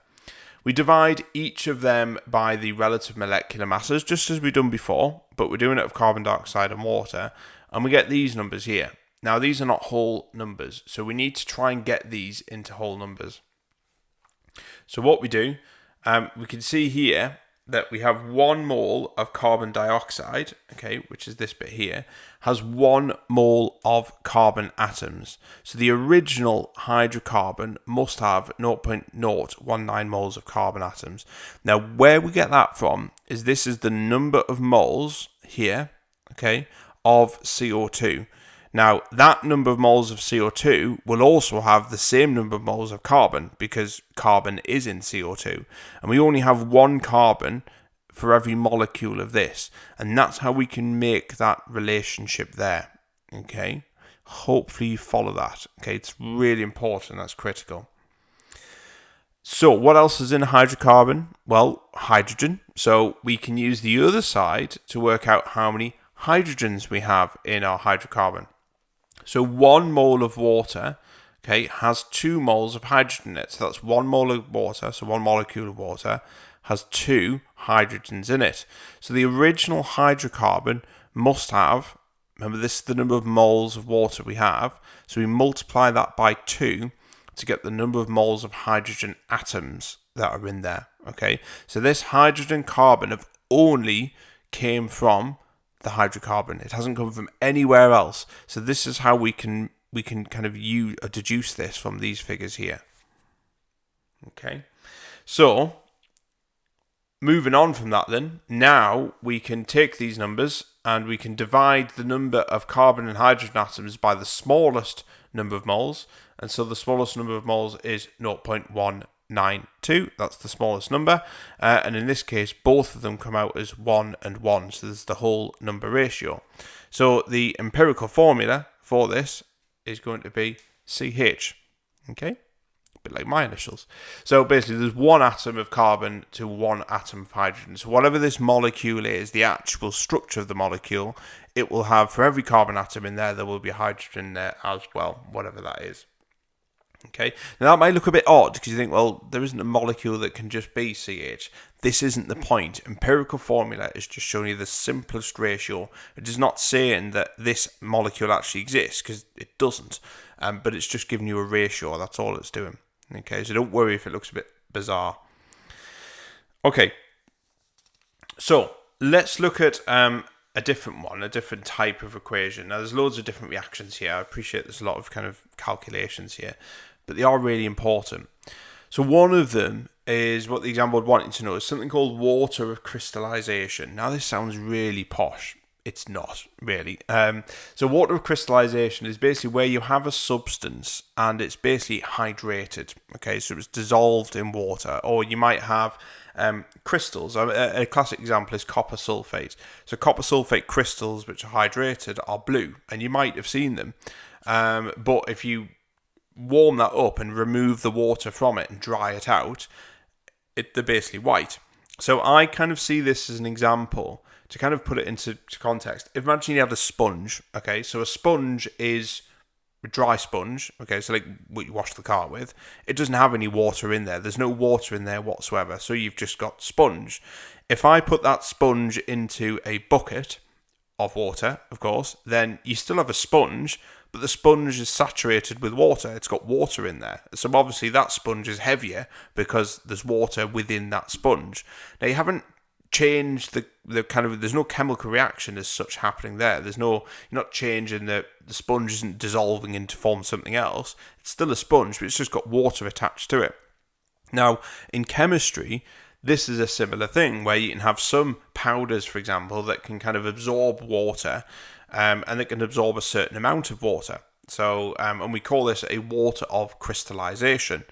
Speaker 1: We divide each of them by the relative molecular masses, just as we've done before, but we're doing it of carbon dioxide and water, and we get these numbers here. Now these are not whole numbers, so we need to try and get these into whole numbers. So what we do, we can see here that we have 1 mole of carbon dioxide, okay, which is this bit here, has 1 mole of carbon atoms. So the original hydrocarbon must have 0.019 moles of carbon atoms. Now, where we get that from is this is the number of moles here, okay, of CO2. Now, that number of moles of CO2 will also have the same number of moles of carbon because carbon is in CO2. And we only have 1 carbon for every molecule of this. And that's how we can make that relationship there. Okay? Hopefully you follow that. Okay? It's really important. That's critical. So what else is in a hydrocarbon? Well, hydrogen. So we can use the other side to work out how many hydrogens we have in our hydrocarbon. So 1 mole of water, okay, has 2 moles of hydrogen in it. So that's 1 mole of water, so 1 molecule of water has 2 hydrogens in it. So the original hydrocarbon must have, remember this is the number of moles of water we have, so we multiply that by 2 to get the number of moles of hydrogen atoms that are in there, okay? So this hydrogen carbon have only came from the hydrocarbon. It hasn't come from anywhere else. So this is how we can kind of deduce this from these figures here. Okay. So moving on from that then, now we can take these numbers and we can divide the number of carbon and hydrogen atoms by the smallest number of moles. And so the smallest number of moles is 0.192. That's the smallest number, and in this case both of them come out as 1 and 1, so this is the whole number ratio. So the empirical formula for this is going to be CH, okay, a bit like my initials. So basically there's 1 atom of carbon to 1 atom of hydrogen. So whatever this molecule is, the actual structure of the molecule, it will have, for every carbon atom in there, there will be hydrogen there as well, whatever that is. Okay, now that might look a bit odd because you think, well, there isn't a molecule that can just be CH. This isn't the point. Empirical formula is just showing you the simplest ratio. It is not saying that this molecule actually exists, because it doesn't, but it's just giving you a ratio. That's all it's doing. Okay, so don't worry if it looks a bit bizarre. Okay, so let's look at a different one, a different type of equation. Now, there's loads of different reactions here. I appreciate there's a lot of kind of calculations here, but they are really important. So one of them is what the exam board wanted to know, is something called water of crystallization. Now, this sounds really posh. It's not really. So water of crystallization is basically where you have a substance and it's basically hydrated. Okay, so it's dissolved in water, or you might have crystals. A classic example is copper sulfate. So copper sulfate crystals, which are hydrated, are blue, and you might have seen them. But if you warm that up and remove the water from it and dry it out, they're basically white. So I kind of see this as an example to kind of put it into context. Imagine you had a sponge. Okay, so a sponge is a dry sponge. Okay, so like what you wash the car with. It doesn't have any water in there. There's no water in there whatsoever. So you've just got sponge. If I put that sponge into a bucket of water, of course, then you still have a sponge, but the sponge is saturated with water. It's got water in there. So obviously that sponge is heavier because there's water within that sponge. Now, you haven't changed the kind of, there's no chemical reaction as such happening there. You're not changing the sponge isn't dissolving into form something else. It's still a sponge, but it's just got water attached to it. Now, in chemistry, this is a similar thing where you can have some powders, for example, that can kind of absorb water, and they can absorb a certain amount of water. So, and we call this a water of crystallization.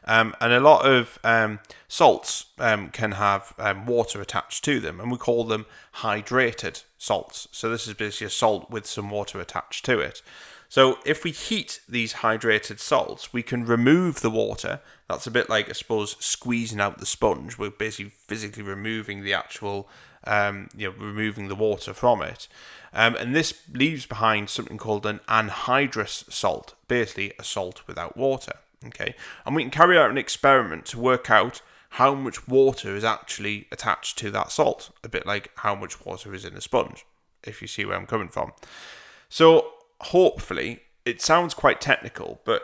Speaker 1: And a lot of salts can have water attached to them, and we call them hydrated salts. So this is basically a salt with some water attached to it. So if we heat these hydrated salts, we can remove the water. That's a bit like, I suppose, squeezing out the sponge. We're basically physically removing the actual, removing the water from it. And this leaves behind something called an anhydrous salt, basically a salt without water. Okay, and we can carry out an experiment to work out how much water is actually attached to that salt, a bit like how much water is in a sponge, if you see where I'm coming from. So hopefully, it sounds quite technical, but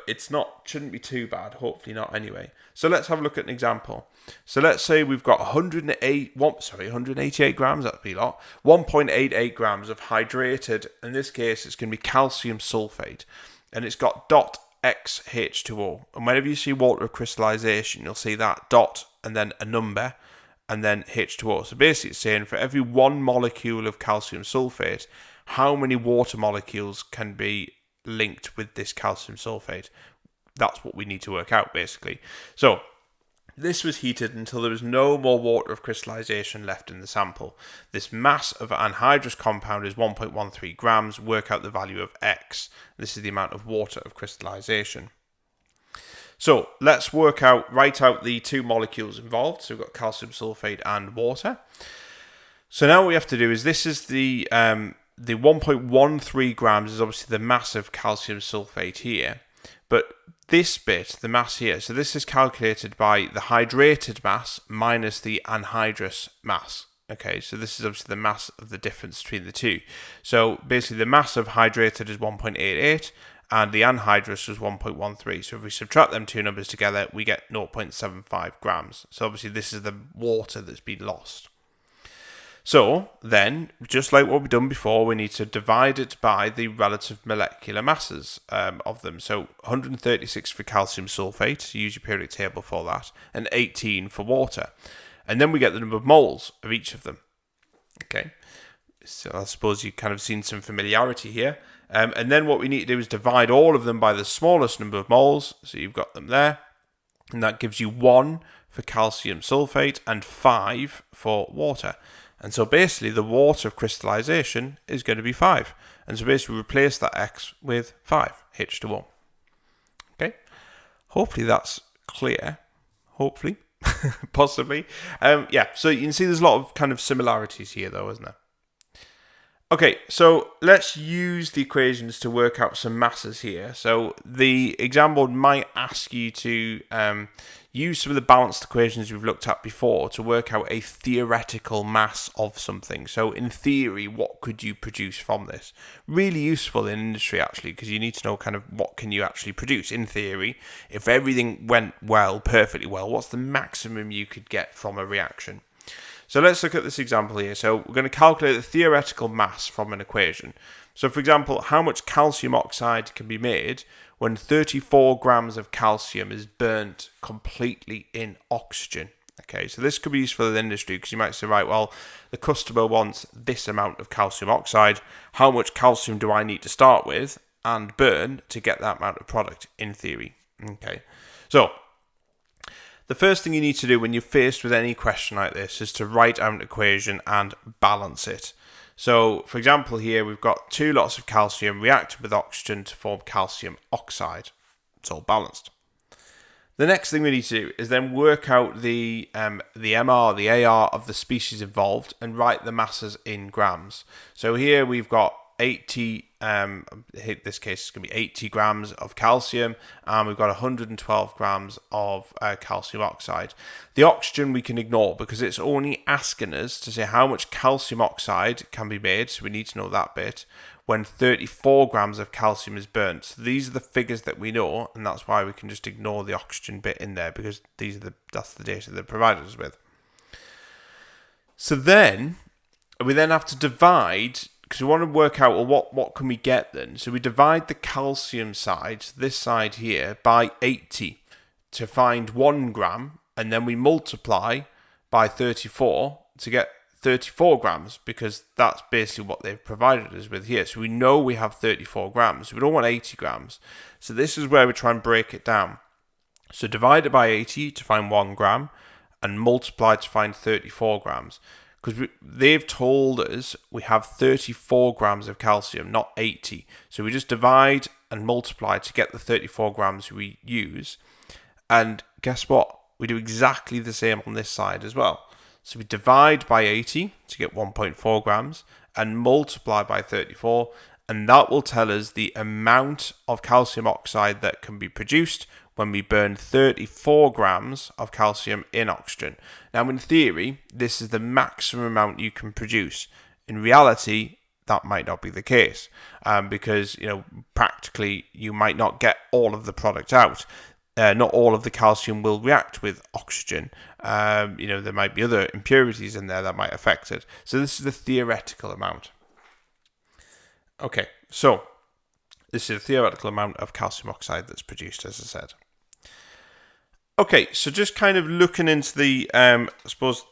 Speaker 1: shouldn't be too bad, hopefully not anyway. So let's have a look at an example. So let's say we've got 188 grams, that'd be a lot, 1.88 grams of hydrated, in this case it's going to be calcium sulfate, and it's got .XH2O. And whenever you see water of crystallization, you'll see that dot and then a number and then H2O. So basically it's saying for every one molecule of calcium sulfate, how many water molecules can be linked with this calcium sulfate. That's what we need to work out, basically. So this was heated until there was no more water of crystallization left in the sample. This mass of anhydrous compound is 1.13 grams. Work out the value of X. This is the amount of water of crystallization. So let's write out the two molecules involved. So we've got calcium sulfate and water. So now what we have to do is, this is the 1.13 grams is obviously the mass of calcium sulfate here. But this bit, the mass here, so this is calculated by the hydrated mass minus the anhydrous mass. Okay, so this is obviously the mass of the difference between the two. So basically the mass of hydrated is 1.88 and the anhydrous was 1.13. So if we subtract them two numbers together, we get 0.75 grams. So obviously this is the water that's been lost. So then, just like what we've done before, we need to divide it by the relative molecular masses of them. So 136 for calcium sulfate, use your periodic table for that, and 18 for water. And then we get the number of moles of each of them. Okay, so I suppose you've kind of seen some familiarity here. And then what we need to do is divide all of them by the smallest number of moles. So you've got them there. And that gives you 1 for calcium sulfate and 5 for water. And so basically the water of crystallization is going to be 5. And so basically replace that X with 5, H2O. Okay, hopefully that's clear. Hopefully, possibly. So you can see there's a lot of kind of similarities here though, isn't there? Okay, so let's use the equations to work out some masses here. So the exam board might ask you to use some of the balanced equations we've looked at before to work out a theoretical mass of something. So in theory, what could you produce from this? Really useful in industry, actually, because you need to know kind of what can you actually produce. In theory, if everything went well, perfectly well, what's the maximum you could get from a reaction? So let's look at this example here. So we're going to calculate the theoretical mass from an equation. So for example, how much calcium oxide can be made when 34 grams of calcium is burnt completely in oxygen? Okay, so this could be useful in the industry because you might say, right, well, the customer wants this amount of calcium oxide. How much calcium do I need to start with and burn to get that amount of product in theory? Okay, so the first thing you need to do when you're faced with any question like this is to write out an equation and balance it. So, for example, here we've got 2 lots of calcium reacted with oxygen to form calcium oxide. It's all balanced. The next thing we need to do is then work out the MR, the AR of the species involved and write the masses in grams. So here we've got 80, in this case it's going to be 80 grams of calcium, and we've got 112 grams of calcium oxide. The oxygen we can ignore because it's only asking us to say how much calcium oxide can be made, so we need to know that bit, when 34 grams of calcium is burnt. So these are the figures that we know, and that's why we can just ignore the oxygen bit in there, because that's the data they're provided us with. So then, we then have to divide, because we want to work out, well, what can we get then? So we divide the calcium side, this side here, by 80 to find 1 gram, and then we multiply by 34 to get 34 grams, because that's basically what they've provided us with here. So we know we have 34 grams. We don't want 80 grams. So this is where we try and break it down. So divide it by 80 to find 1 gram, and multiply to find 34 grams. Because they've told us we have 34 grams of calcium, not 80. So we just divide and multiply to get the 34 grams we use. And guess what? We do exactly the same on this side as well. So we divide by 80 to get 1.4 grams and multiply by 34. And that will tell us the amount of calcium oxide that can be produced when we burn 34 grams of calcium in oxygen. Now, in theory, this is the maximum amount you can produce. In reality, that might not be the case, because practically you might not get all of the product out. Not all of the calcium will react with oxygen. There might be other impurities in there that might affect it. So this is the theoretical amount. Okay, so this is the theoretical amount of calcium oxide that's produced, as I said. Okay, so just kind of looking into the,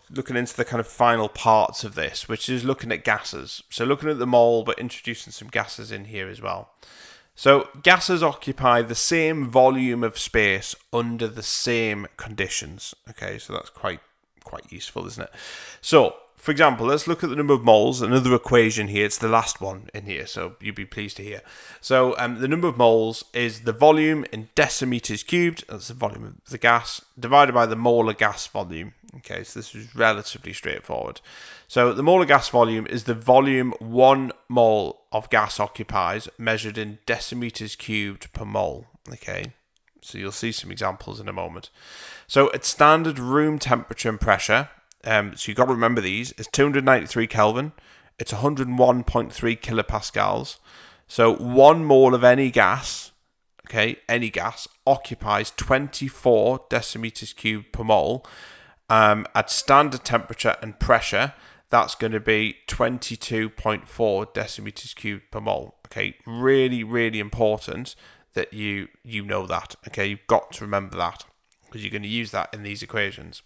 Speaker 1: looking into the kind of final parts of this, which is looking at gases. So looking at the mole, but introducing some gases in here as well. So gases occupy the same volume of space under the same conditions. Okay, so that's quite useful, isn't it? So, for example, let's look at the number of moles. Another equation here. It's the last one in here, so you'd be pleased to hear. So the number of moles is the volume in decimeters cubed. That's the volume of the gas divided by the molar gas volume. Okay, so this is relatively straightforward. So the molar gas volume is the volume 1 mole of gas occupies, measured in decimeters cubed per mole. Okay, so you'll see some examples in a moment. So at standard room temperature and pressure, so you've got to remember these, it's 293 Kelvin, it's 101.3 kilopascals. So 1 mole of any gas, okay, any gas, occupies 24 decimeters cubed per mole. At standard temperature and pressure, that's going to be 22.4 decimeters cubed per mole. Okay, really, really important that you know that. Okay, you've got to remember that because you're going to use that in these equations.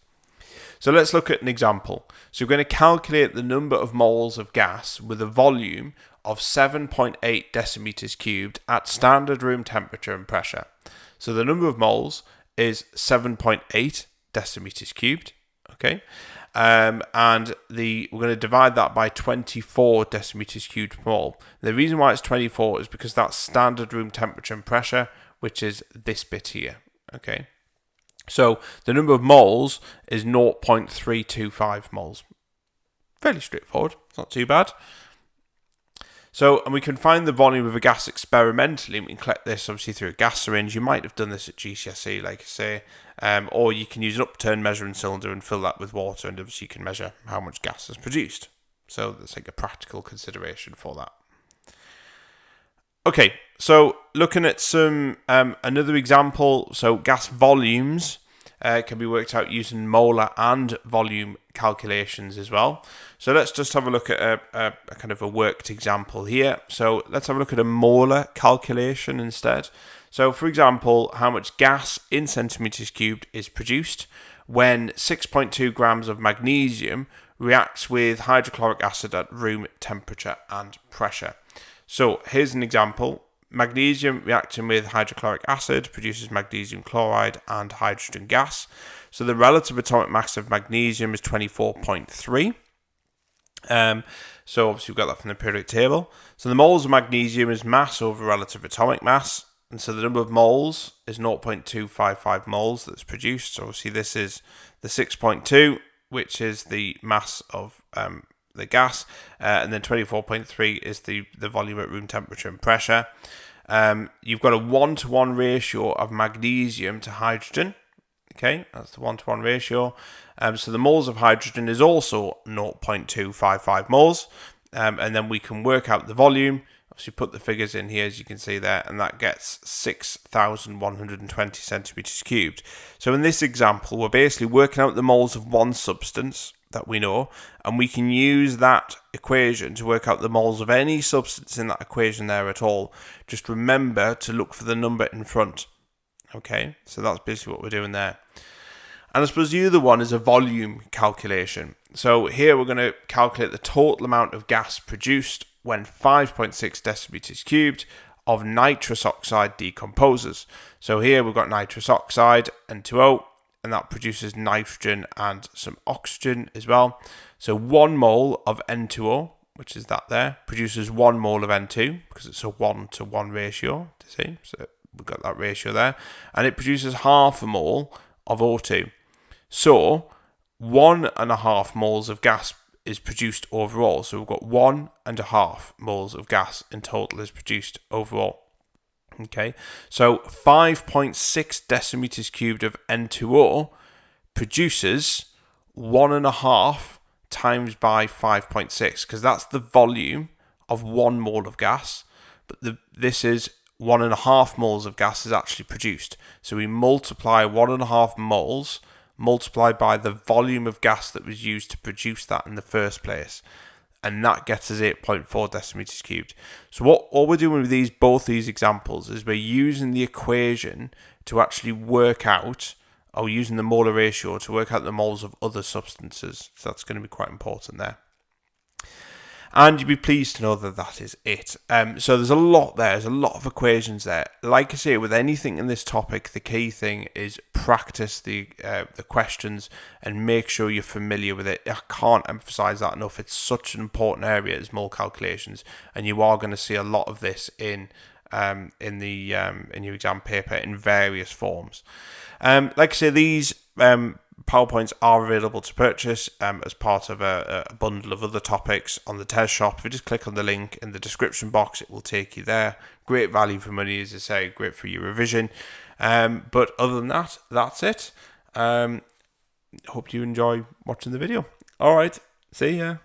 Speaker 1: So let's look at an example. So we're going to calculate the number of moles of gas with a volume of 7.8 decimeters cubed at standard room temperature and pressure. So the number of moles is 7.8 decimeters cubed. Okay, and we're going to divide that by 24 decimeters cubed per mole. The reason why it's 24 is because that's standard room temperature and pressure, which is this bit here. Okay, so the number of moles is 0.325 moles. Fairly straightforward. It's not too bad. So, and we can find the volume of a gas experimentally. We can collect this obviously through a gas syringe. You might have done this at GCSE, like I say, or you can use an upturned measuring cylinder and fill that with water, and obviously you can measure how much gas is produced. So that's like a practical consideration for that. Okay, so looking at some another example, so gas volumes can be worked out using molar and volume calculations as well. So let's just have a look at a kind of a worked example here. So let's have a look at a molar calculation instead. So for example, how much gas in centimeters cubed is produced when 6.2 grams of magnesium reacts with hydrochloric acid at room temperature and pressure. So here's an example. Magnesium reacting with hydrochloric acid produces magnesium chloride and hydrogen gas. So the relative atomic mass of magnesium is 24.3. So obviously we've got that from the periodic table. So the moles of magnesium is mass over relative atomic mass. And so the number of moles is 0.255 moles that's produced. So obviously this is the 6.2, which is the mass of the gas, and then 24.3 is the volume at room temperature and pressure. You've got a 1-to-1 ratio of magnesium to hydrogen. Okay, that's the 1-to-1 ratio. So the moles of hydrogen is also 0.255 moles. And then we can work out the volume. Obviously put the figures in here as you can see there, and that gets 6,120 centimeters cubed. So in this example, we're basically working out the moles of one substance that we know, and we can use that equation to work out the moles of any substance in that equation there at all. Just remember to look for the number in front. Okay, so that's basically what we're doing there. And I suppose the other one is a volume calculation. So here we're going to calculate the total amount of gas produced when 5.6 decimeters cubed of nitrous oxide decomposes. So here we've got nitrous oxide, N2O, and that produces nitrogen and some oxygen as well. So 1 mole of N2O, which is that there, produces 1 mole of N2 because it's a 1-to-1 ratio, see? So we've got that ratio there. And it produces half a mole of O2. So 1.5 moles of gas is produced overall. So we've got 1.5 moles of gas in total is produced overall. Okay, so 5.6 decimeters cubed of N2O produces 1.5 times by 5.6, because that's the volume of 1 mole of gas, but this is 1.5 moles of gas is actually produced. So we multiply 1.5 moles multiplied by the volume of gas that was used to produce that in the first place. And that gets us 8.4 decimeters cubed. So what we're doing with both these examples is we're using the equation to actually work out, or using the molar ratio to work out the moles of other substances. So that's going to be quite important there. And you'd be pleased to know that that is it. So there's a lot there. There's a lot of equations there. Like I say, with anything in this topic, the key thing is practice the questions and make sure you're familiar with it. I can't emphasize that enough. It's such an important area as mole calculations, and you are going to see a lot of this in your exam paper in various forms. Like I say, these PowerPoints are available to purchase as part of a bundle of other topics on the test shop. If you just click on the link in the description box, it will take you there. Great value for money, as I say, great for your revision. But other than that, that's it. Hope you enjoy watching the video. All right, see ya.